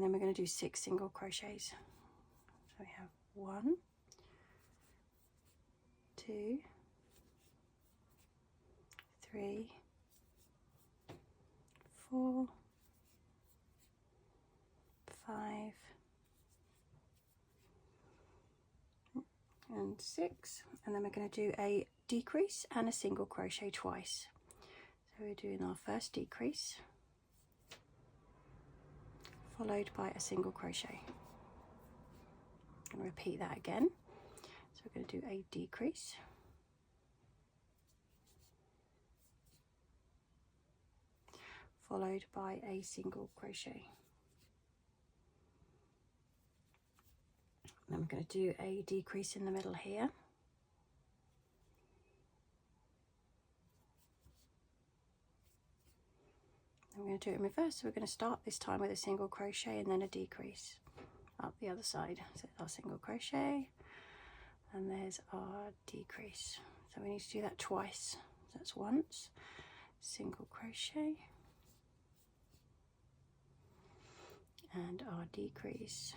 then we're going to do 6 single crochets. So we have 1, 2, 3, 4, 5 and 6, and then we're going to do a decrease and a single crochet twice. So we're doing our first decrease followed by a single crochet. I'm going to repeat that again. So we're going to do a decrease followed by a single crochet. Then we're going to do a decrease in the middle here. And we're going to do it in reverse. So we're going to start this time with a single crochet and then a decrease up the other side. So our single crochet and there's our decrease. So we need to do that twice. So that's once, single crochet and our decrease.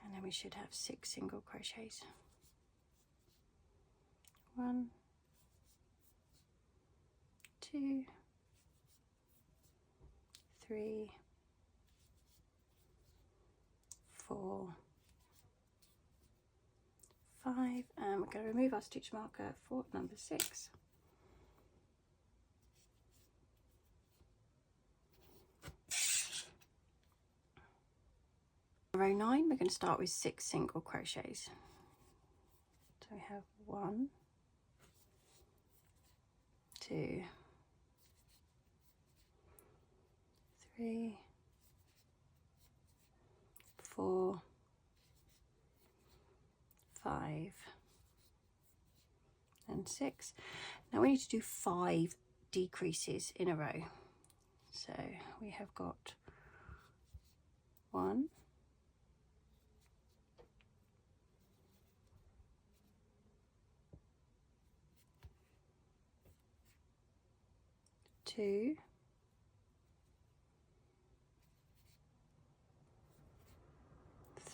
And then we should have 6 single crochets. 1, 2, 3, 4, 5, and we're going to remove our stitch marker for number 6. Row 9, we're going to start with 6 single crochets. So we have 1, 2, 3, 4, 5 and 6. Now we need to do 5 decreases in a row. So we have got 1, 2,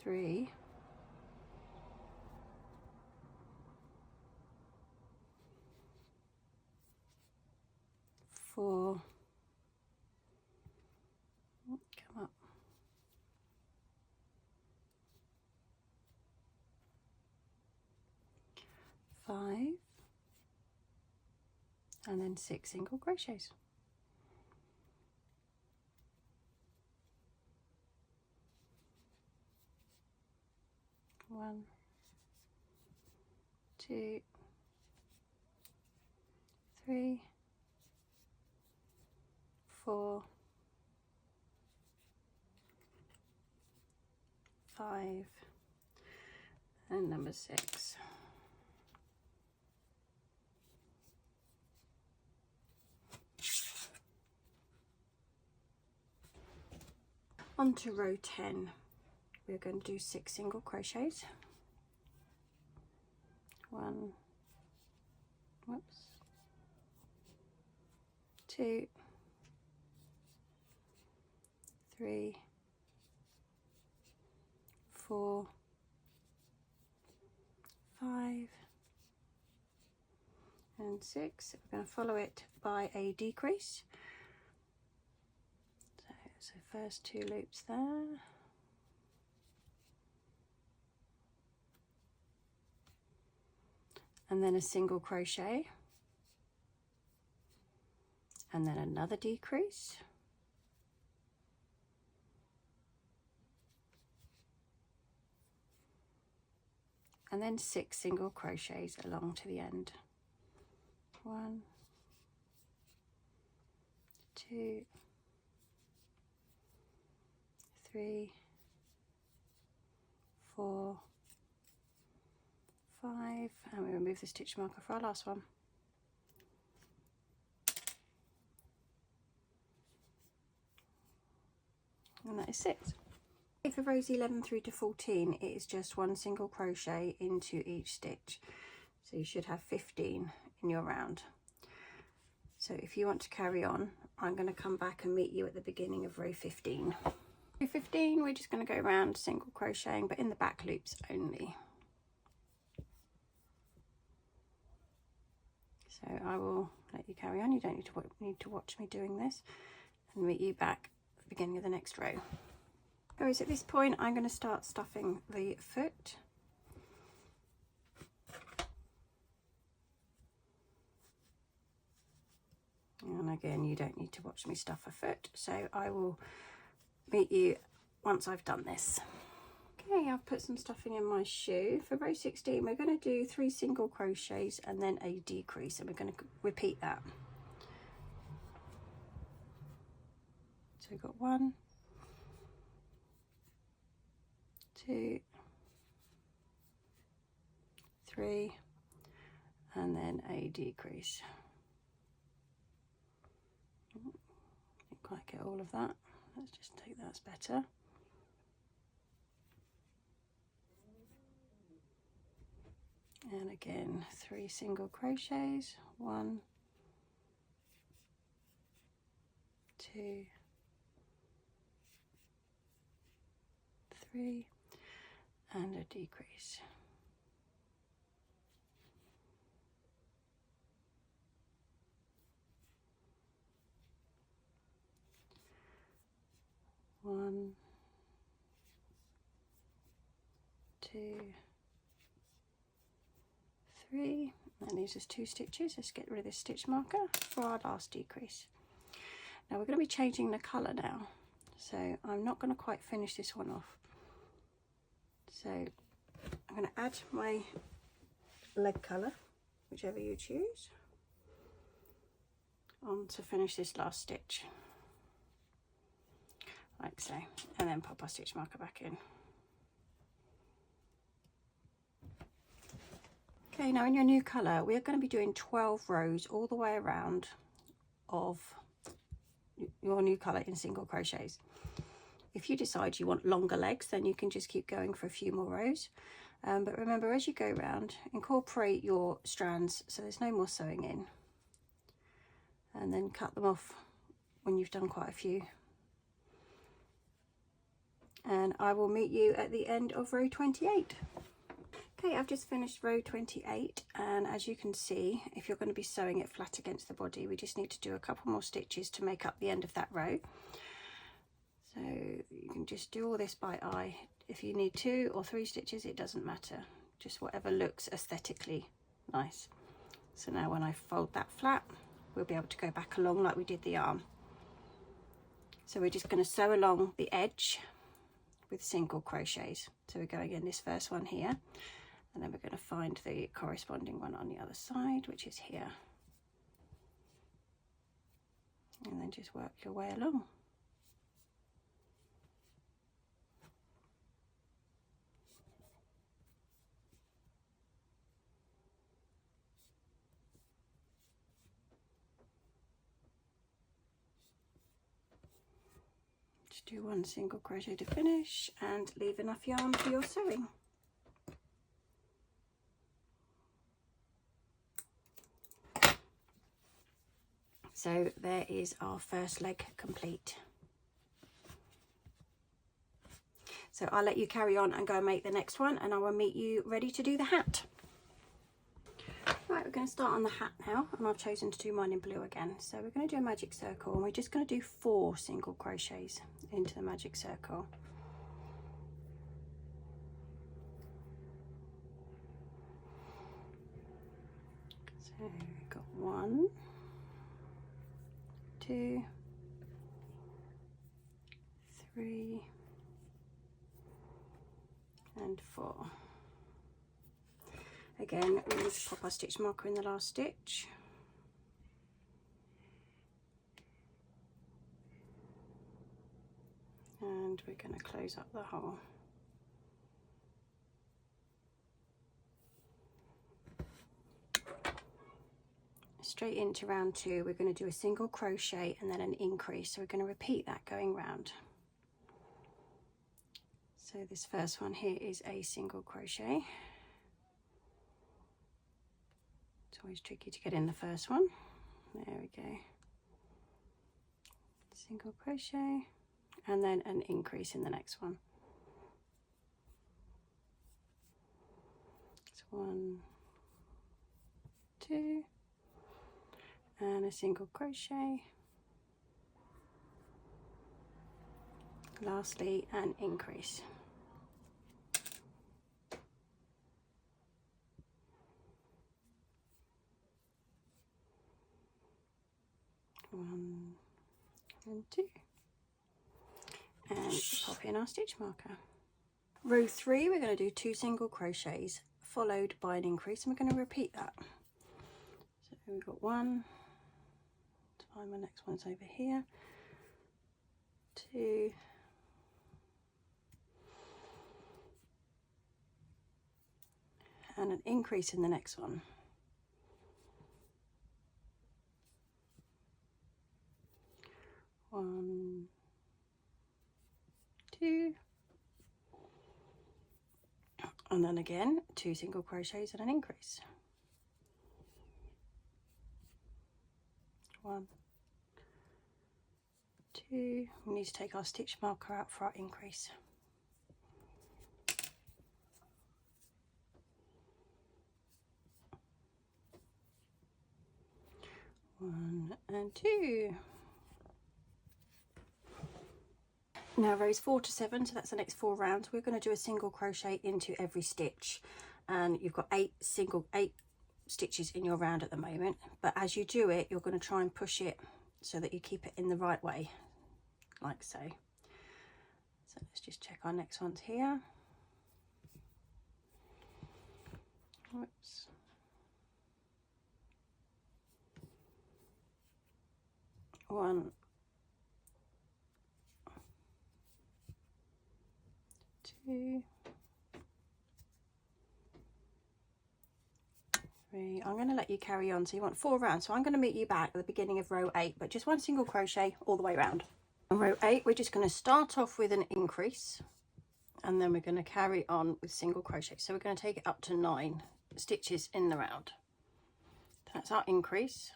3, 4, come up, 5, and then 6 single crochets. 1, 2, 3, 4, 5 and number 6. On to row 10. We're going to do 6 single crochets. 1, whoops, 2, 3, 4, 5 and 6. We're going to follow it by a decrease. So first 2 loops there. And then a single crochet. And then another decrease. And then 6 single crochets along to the end. 1, 2, 3, 4, 5, and we remove the stitch marker for our last one. And that is 6. for rows 11 through to 14, it is just 1 single crochet into each stitch. So you should have 15 in your round. So if you want to carry on, I'm going to come back and meet you at the beginning of row 15. Row 15, we're just going to go around single crocheting, but in the back loops only. So I will let you carry on. You don't need to watch me doing this, and meet you back at the beginning of the next row. So at this point, I'm going to start stuffing the foot. And again, you don't need to watch me stuff a foot, so I will meet you once I've done this. Okay, I've put some stuffing in my shoe. For row 16, we're going to do 3 single crochets and then a decrease, and we're going to repeat that. So we've got 1, 2, 3, and then a decrease. Didn't quite get all of that. Let's just take that's better. And again, 3 single crochets, 1, 2, 3, and a decrease. One, 2, 3, and these are 2 stitches. Let's get rid of this stitch marker for our last decrease. Now we're going to be changing the colour now, so I'm not going to quite finish this one off. So I'm going to add my leg colour, whichever you choose, on to finish this last stitch, like so, and then pop our stitch marker back in. Okay, now in your new colour, we are going to be doing 12 rows all the way around of your new colour in single crochets. If you decide you want longer legs, then you can just keep going for a few more rows. But remember, as you go around, incorporate your strands so there's no more sewing in. And then cut them off when you've done quite a few. And I will meet you at the end of row 28. Okay, I've just finished row 28, and as you can see, if you're going to be sewing it flat against the body, we just need to do a couple more stitches to make up the end of that row. So you can just do all this by eye. If you need 2 or 3 stitches, it doesn't matter, just whatever looks aesthetically nice. So now when I fold that flat, we'll be able to go back along like we did the arm. So we're just going to sew along the edge with single crochets. So we're going in this first one here, and then we're going to find the corresponding one on the other side, which is here, and then just work your way along. Just do 1 single crochet to finish and leave enough yarn for your sewing. So there is our first leg complete. So I'll let you carry on and go and make the next one, and I will meet you ready to do the hat. Right, we're going to start on the hat now, and I've chosen to do mine in blue again. So we're going to do a magic circle, and we're just going to do 4 single crochets into the magic circle. So we've got 1, 2, 3, and 4. Again, we need to pop our stitch marker in the last stitch. And we're going to close up the hole. Straight into round 2, we're going to do a single crochet and then an increase. So we're going to repeat that going round. So this first one here is a single crochet. It's always tricky to get in the first one. There we go. Single crochet, and then an increase in the next one. So 1, 2, and a single crochet. Lastly, an increase. One and 2, and pop in our stitch marker. Row 3, we're going to do 2 single crochets followed by an increase, and we're going to repeat that. So we've got 1, to find my next one's over here, 2, and an increase in the next one. 1, 2, and then again 2 single crochets and an increase. 1, 2, we need to take our stitch marker out for our increase. 1 and 2. Now rows 4 to 7, so that's the next 4 rounds, we're going to do a single crochet into every stitch, and you've got 8 stitches in your round at the moment, but as you do it you're going to try and push it so that you keep it in the right way, like so. So let's just check our next ones here. Whoops. One, 2, 3. I'm going to let you carry on, so you want 4 rounds, so I'm going to meet you back at the beginning of row 8, but just 1 single crochet all the way around. On row 8 we're just going to start off with an increase, and then we're going to carry on with single crochet, so we're going to take it up to 9 stitches in the round. That's our increase,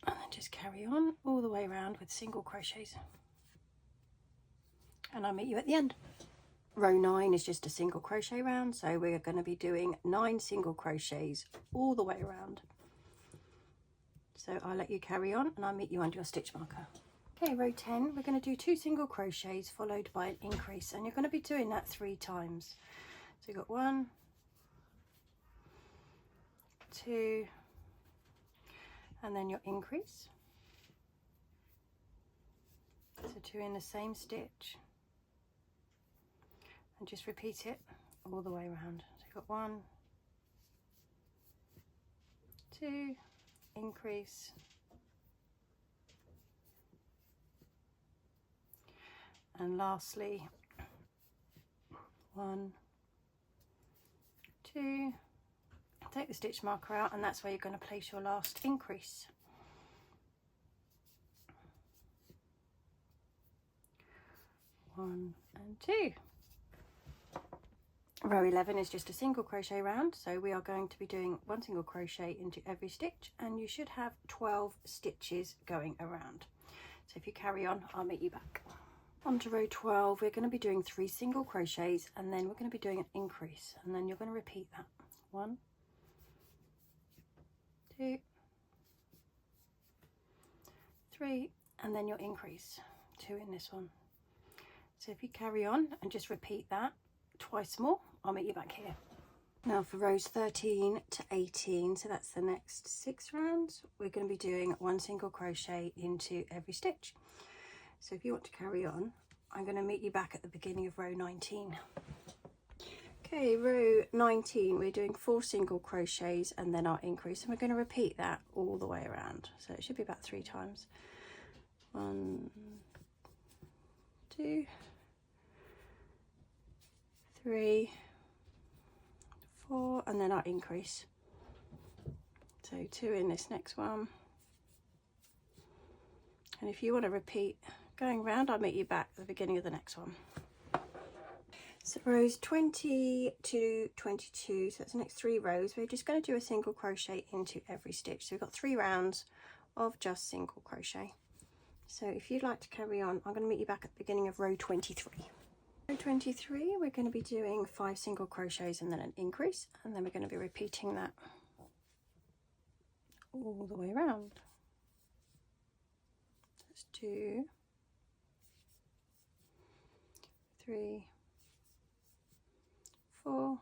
and then just carry on all the way around with single crochets, and I'll meet you at the end. Row 9 is just a single crochet round, so we're going to be doing 9 single crochets all the way around. So I'll let you carry on and I'll meet you under your stitch marker. Okay, row 10, we're going to do 2 single crochets followed by an increase, and you're going to be doing that 3 times. So you've got 1, 2, and then your increase. So 2 in the same stitch, and just repeat it all the way around. So you've got 1, 2, increase, and lastly 1, 2, take the stitch marker out, and that's where you're going to place your last increase. 1 and 2. Row 11 is just a single crochet round, so we are going to be doing 1 single crochet into every stitch, and you should have 12 stitches going around. So if you carry on, I'll meet you back. On to row 12, we're going to be doing 3 single crochets, and then we're going to be doing an increase, and then you're going to repeat that. 1, 2, 3, and then your increase, 2 in this one. So if you carry on and just repeat that twice more, I'll meet you back here. Now for rows 13 to 18, so that's the next 6 rounds, we're going to be doing 1 single crochet into every stitch. So if you want to carry on, I'm going to meet you back at the beginning of row 19. Okay, row 19, we're doing 4 single crochets and then our increase, and we're going to repeat that all the way around. So it should be about 3 times. 1, 2, 3, 4, and then our increase. So 2 in this next one. And if you want to repeat going round. I'll meet you back at the beginning of the next one. So rows 20 to 22, so that's the next 3 rows. We're just going to do a single crochet into every stitch. So we've got 3 rounds of just single crochet. So if you'd like to carry on, I'm going to meet you back at the beginning of row 23. Row 23, we're going to be doing 5 single crochets and then an increase, and then we're going to be repeating that all the way around. Let's do 3, 4,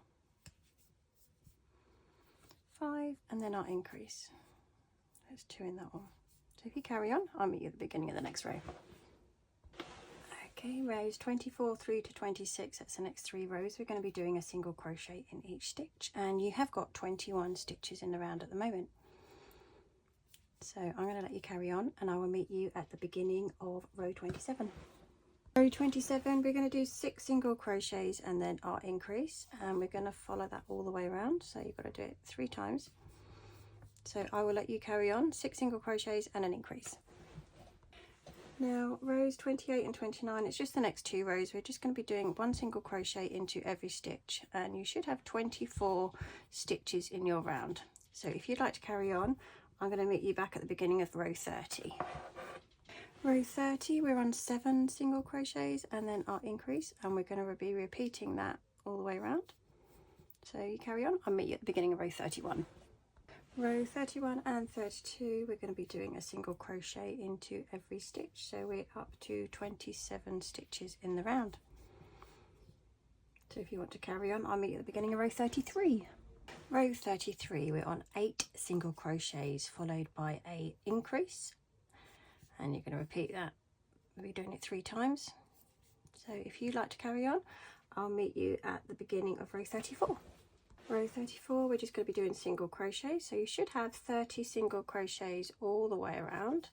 5, and then our increase. There's 2 in that one. So if you carry on, I'll meet you at the beginning of the next row. Okay, rows 24 through to 26, that's the next 3 rows. We're going to be doing a single crochet in each stitch, and you have got 21 stitches in the round at the moment. So I'm going to let you carry on, and I will meet you at the beginning of row 27. Row 27, we're going to do 6 single crochets and then our increase, and we're going to follow that all the way around. So you've got to do it 3 times. So I will let you carry on, 6 single crochets and an increase. Now rows 28 and 29, it's just the next 2 rows. We're just going to be doing 1 single crochet into every stitch, and you should have 24 stitches in your round. So if you'd like to carry on, I'm going to meet you back at the beginning of row 30. Row 30, we're on 7 single crochets and then our increase, and we're going to be repeating that all the way around. So you carry on, I'll meet you at the beginning of row 31. Row 31 and 32, we're going to be doing a single crochet into every stitch, so we're up to 27 stitches in the round. So if you want to carry on, I'll meet you at the beginning of row 33. Row 33, we're on 8 single crochets followed by a increase, and you're going to repeat that. We'll be doing it 3 times. So if you'd like to carry on, I'll meet you at the beginning of row 34. Row 34, we're just going to be doing single crochets, so you should have 30 single crochets all the way around.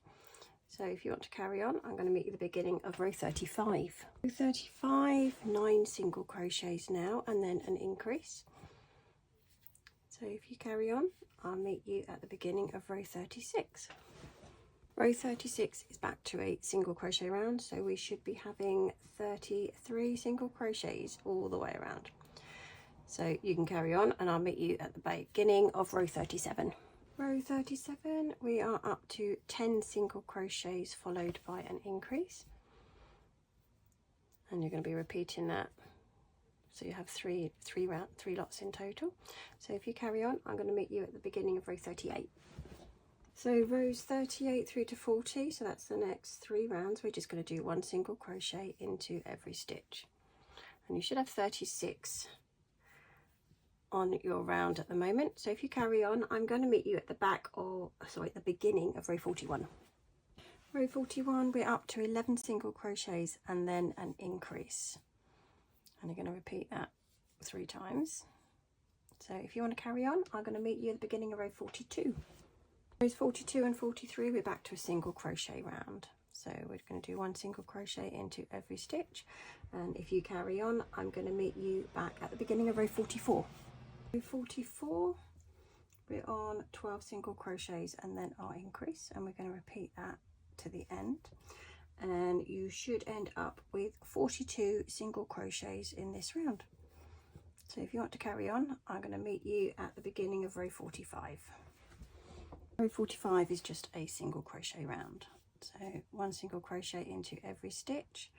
So if you want to carry on, I'm going to meet you at the beginning of row 35. Row 35, 9 single crochets now and then an increase. So if you carry on, I'll meet you at the beginning of row 36. Row 36 is back to a single crochet round, so we should be having 33 single crochets all the way around. So you can carry on, and I'll meet you at the beginning of row 37. Row 37, we are up to 10 single crochets followed by an increase, and you're going to be repeating that. So you have three lots in total. So if you carry on, I'm going to meet you at the beginning of row 38. So rows 38 through to 40, so that's the next 3 rounds. We're just going to do 1 single crochet into every stitch, and you should have 36 on your round at the moment. So if you carry on, I'm going to meet you at the beginning of row 41. Row 41, we're up to 11 single crochets and then an increase, and you're going to repeat that 3 times. So if you want to carry on, I'm going to meet you at the beginning of row 42. Rows 42 and 43, we're back to a single crochet round. So we're going to do 1 single crochet into every stitch, and if you carry on, I'm going to meet you back at the beginning of row 44. Row 44, we're on 12 single crochets and then our increase, and we're going to repeat that to the end, and you should end up with 42 single crochets in this round. So if you want to carry on, I'm going to meet you at the beginning of row 45. Row 45 is just a single crochet round, so 1 single crochet into every stitch,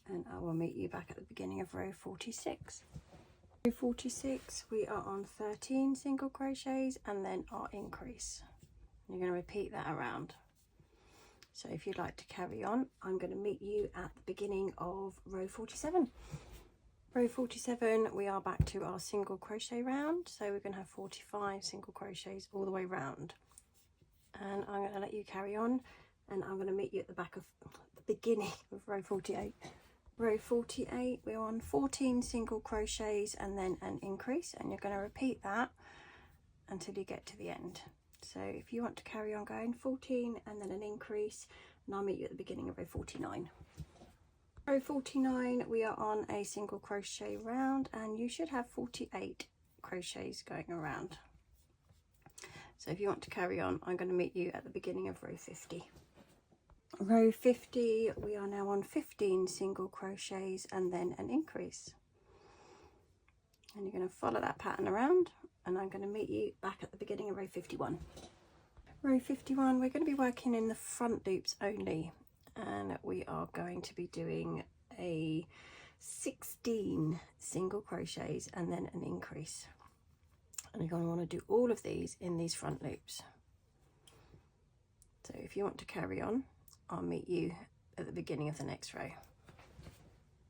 and I will meet you back at the beginning of row 46. Row 46, we are on 13 single crochets and then our increase, and you're going to repeat that around. So if you'd like to carry on, I'm going to meet you at the beginning of row 47. Row 47, we are back to our single crochet round, so we're going to have 45 single crochets all the way round. And I'm going to let you carry on, and I'm going to meet you at the beginning of row 48. Row 48, we're on 14 single crochets and then an increase, and you're going to repeat that until you get to the end. So if you want to carry on going, 14 and then an increase, and I'll meet you at the beginning of row 49. Row 49, we are on a single crochet round, and you should have 48 crochets going around. So if you want to carry on, I'm going to meet you at the beginning of row 50. Row 50, we are now on 15 single crochets and then an increase. And you're going to follow that pattern around, and I'm going to meet you back at the beginning of row 51. Row 51, we're going to be working in the front loops only, and we are going to be doing a 16 single crochets and then an increase. And you're going to want to do all of these in these front loops. So if you want to carry on, I'll meet you at the beginning of the next row.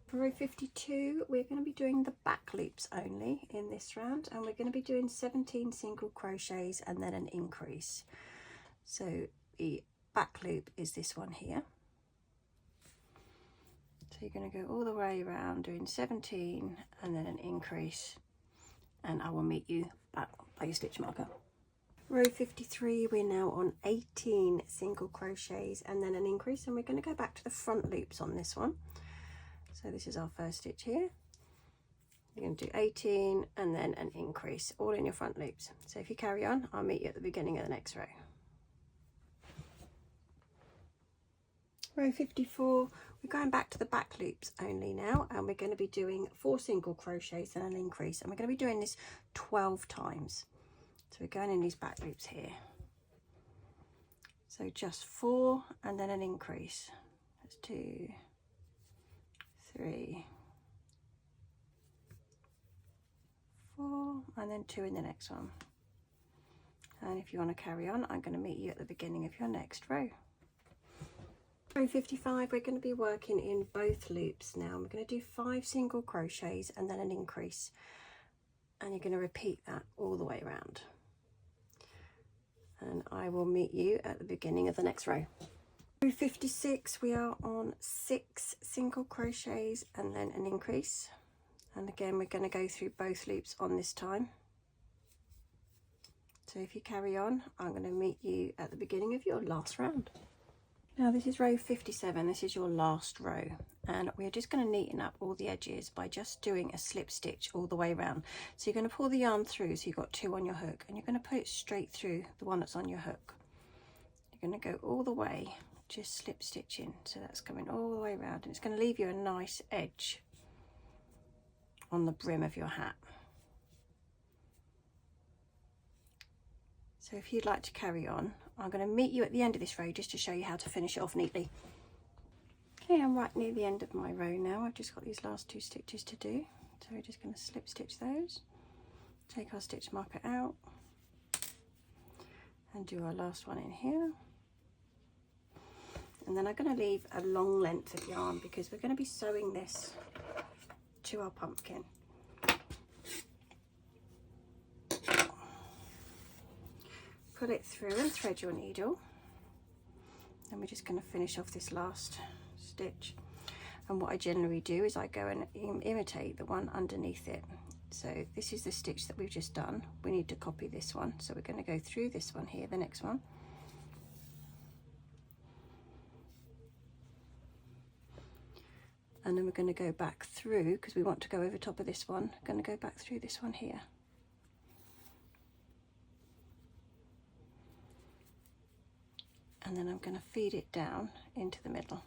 For row 52, we're going to be doing the back loops only in this round, and we're going to be doing 17 single crochets and then an increase. So the back loop is this one here. So you're going to go all the way around doing 17 and then an increase, and I will meet you back by your stitch marker. Row 53, we're now on 18 single crochets and then an increase, and we're going to go back to the front loops on this one. So this is our first stitch here. You're going to do 18 and then an increase, all in your front loops. So if you carry on, I'll meet you at the beginning of the next row. Row 54, we're going back to the back loops only now, and we're going to be doing 4 single crochets and an increase, and we're going to be doing this 12 times. So we're going in these back loops here. So just 4 and then an increase. That's 2, 3, 4, and then 2 in the next one. And if you want to carry on, I'm going to meet you at the beginning of your next row. Row 55, we're going to be working in both loops now. We're going to do 5 single crochets and then an increase, and you're going to repeat that all the way around. And I will meet you at the beginning of the next row. Row 56, we are on 6 single crochets and then an increase, and again we're going to go through both loops on this time. So if you carry on, I'm going to meet you at the beginning of your last round. Now this is row 57, this is your last row, and we're just going to neaten up all the edges by just doing a slip stitch all the way around. So you're going to pull the yarn through, so you've got 2 on your hook, and you're going to put it straight through the one that's on your hook. You're going to go all the way, just slip stitching, so that's coming all the way around, and it's going to leave you a nice edge on the brim of your hat. So if you'd like to carry on, I'm going to meet you at the end of this row just to show you how to finish it off neatly. Okay, I'm right near the end of my row now. I've just got these last 2 stitches to do, so we're just going to slip stitch those, take our stitch marker out and do our last one in here. And then I'm going to leave a long length of yarn because we're going to be sewing this to our pumpkin. Pull it through and thread your needle, and we're just going to finish off this last stitch. And what I generally do is I go and imitate the one underneath it. So this is the stitch that we've just done. We need to copy this one, so we're going to go through this one here, the next one, and then we're going to go back through because we want to go over top of this one. Going to go back through this one here. And then I'm going to feed it down into the middle.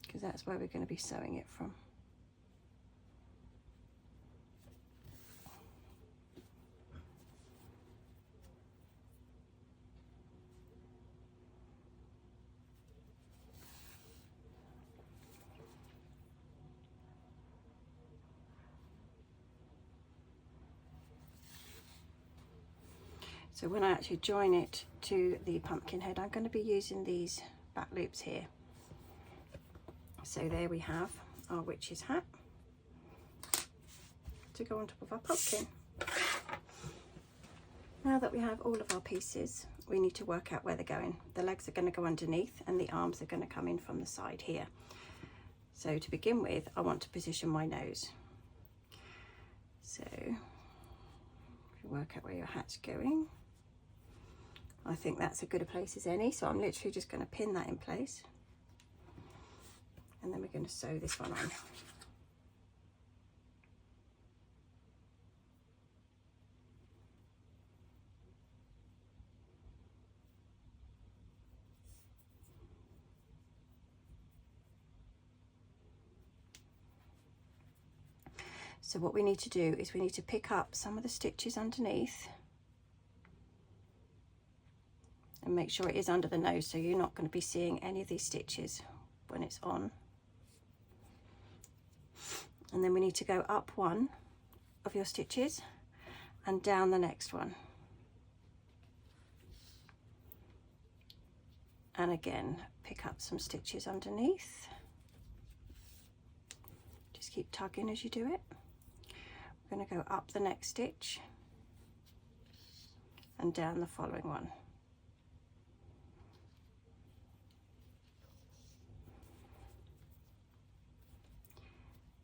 Because that's where we're going to be sewing it from. So when I actually join it to the pumpkin head, I'm going to be using these back loops here. So there we have our witch's hat to go on top of our pumpkin. Now that we have all of our pieces, we need to work out where they're going. The legs are going to go underneath and the arms are going to come in from the side here. So to begin with, I want to position my nose. So if you work out where your hat's going, I think that's as good a place as any. So I'm literally just going to pin that in place. and then we're going to sew this one on. So what we need to do is we need to pick up some of the stitches underneath and make sure it is under the nose, so you're not going to be seeing any of these stitches when it's on. And then we need to go up one of your stitches and down the next one. And again, pick up some stitches underneath. Just keep tugging as you do it. We're going to go up the next stitch and down the following one.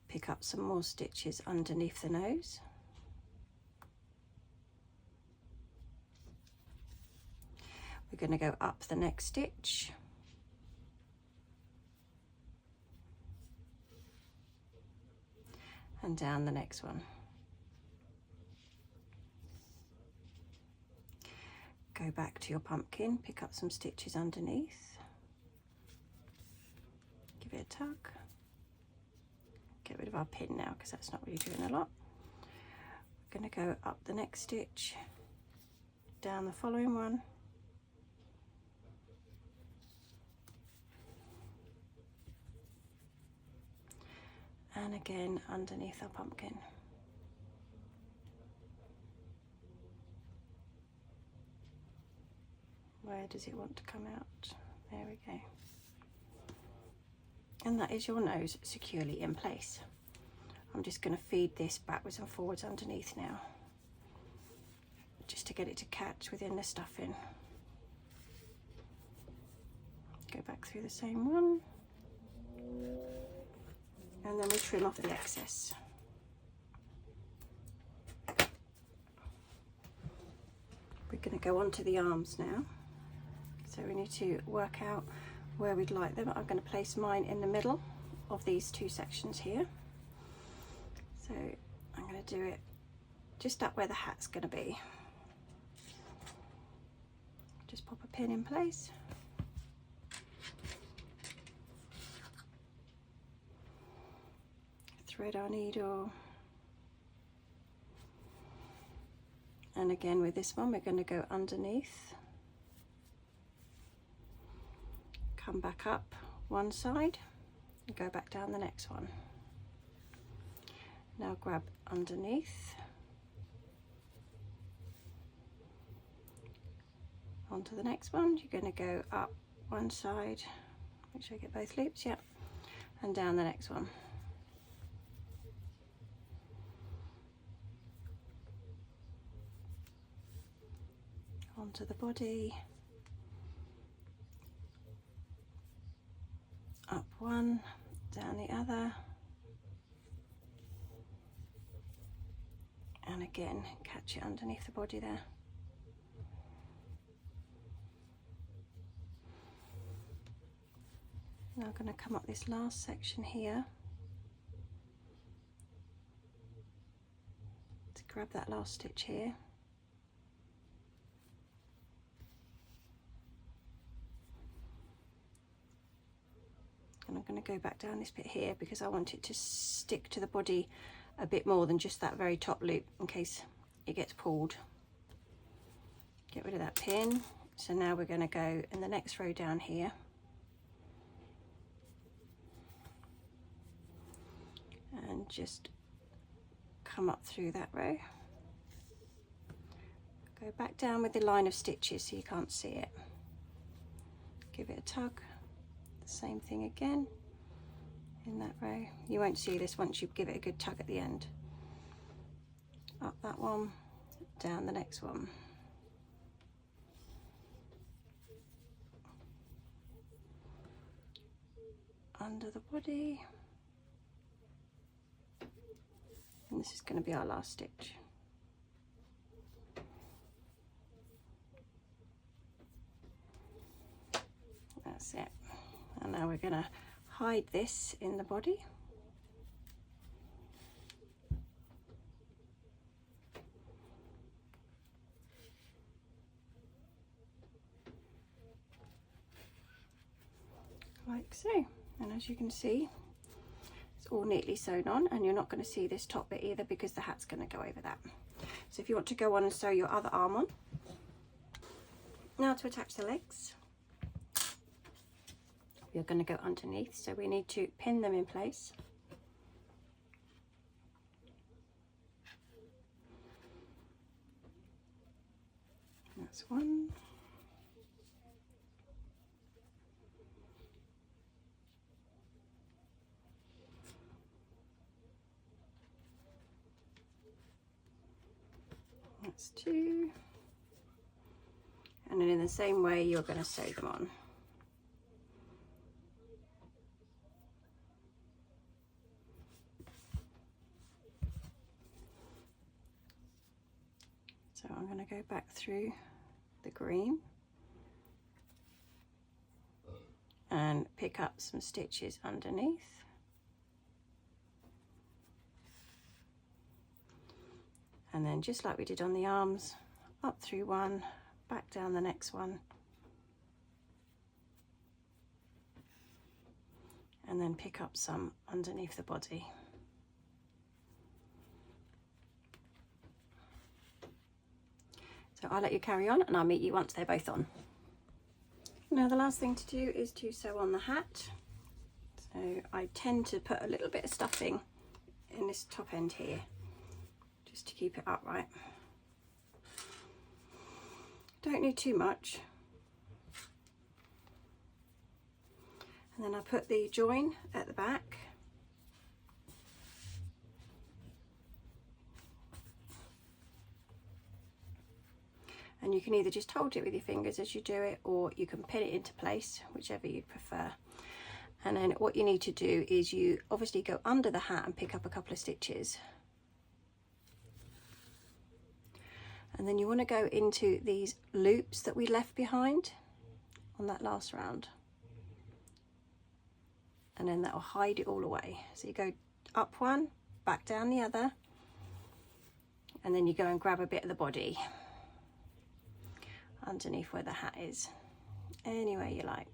Pick up some more stitches underneath the nose. We're going to go up the next stitch and down the next one. Go back to your pumpkin, pick up some stitches underneath, give it a tug, get rid of our pin now because that's not really doing a lot. We're going to go up the next stitch, down the following one, and again underneath our pumpkin. Where does it want to come out? There we go. And that is your nose securely in place. I'm just going to feed this backwards and forwards underneath now, just to get it to catch within the stuffing. Go back through the same one, and then we trim off the excess. We're going to go on to the arms now. So we need to work out where we'd like them. I'm going to place mine in the middle of these two sections here. So I'm going to do it just up where the hat's going to be. Just pop a pin in place. Thread our needle. And again with this one, we're going to go underneath. Come back up one side and go back down the next one. Now grab underneath, onto the next one. You're going to go up one side, make sure you get both loops, yep, and down the next one. Onto the body. Up one, down the other, and again catch it underneath the body there. Now I'm going to come up this last section here to grab that last stitch here. And I'm going to go back down this bit here because I want it to stick to the body a bit more than just that very top loop in case it gets pulled. Get rid of that pin. So now we're going to go in the next row down here. And just come up through that row. Go back down with the line of stitches so you can't see it. Give it a tug. Same thing again in that row. You won't see this once you give it a good tug at the end. Up that one, down the next one. Under the body. And this is going to be our last stitch. That's it. And now we're going to hide this in the body. Like so. And as you can see, it's all neatly sewn on, and you're not going to see this top bit either because the hat's going to go over that. So if you want to go on and sew your other arm on. Now to attach the legs, you're going to go underneath, so we need to pin them in place. That's one. That's two. And then in the same way, you're going to sew them on. So I'm going to go back through the green and pick up some stitches underneath. And then just like we did on the arms, up through one, back down the next one, and then pick up some underneath the body. So I'll let you carry on and I'll meet you once they're both on. Now the last thing to do is to sew on the hat. So I tend to put a little bit of stuffing in this top end here, just to keep it upright. Don't need too much. And then I put the join at the back. And you can either just hold it with your fingers as you do it, or you can pin it into place, whichever you prefer. And then what you need to do is you obviously go under the hat and pick up a couple of stitches. And then you want to go into these loops that we left behind on that last round. And then that will hide it all away. So you go up one, back down the other, and then you go and grab a bit of the body underneath where the hat is, any way you like.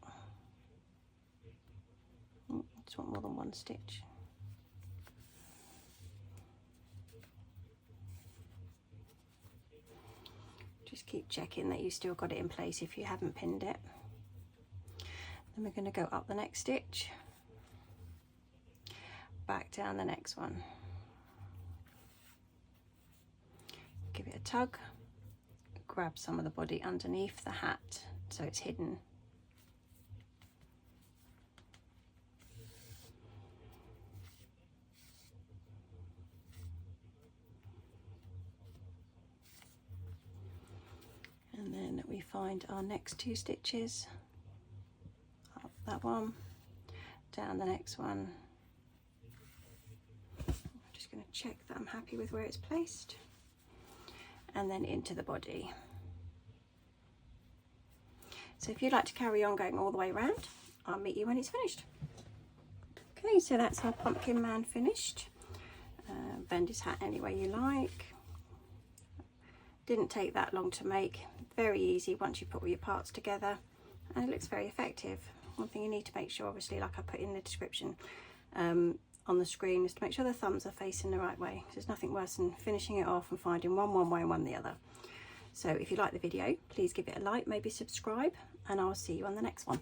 Just want more than one stitch. Just keep checking that you still got it in place if you haven't pinned it. Then we're going to go up the next stitch, back down the next one, give it a tug, grab some of the body underneath the hat so it's hidden. And then we find our next two stitches, up that one, down the next one. I'm just going to check that I'm happy with where it's placed, and then into the body. So if you'd like to carry on going all the way around, I'll meet you when it's finished. Okay, so that's our pumpkin man finished. Bend his hat any way you like. Didn't take that long to make. Very easy once you put all your parts together, and it looks very effective. One thing you need to make sure, obviously, like I put in the description on the screen, is to make sure the thumbs are facing the right way. There's nothing worse than finishing it off and finding one way and one the other. So if you like the video, please give it a like, maybe subscribe, and I'll see you on the next one.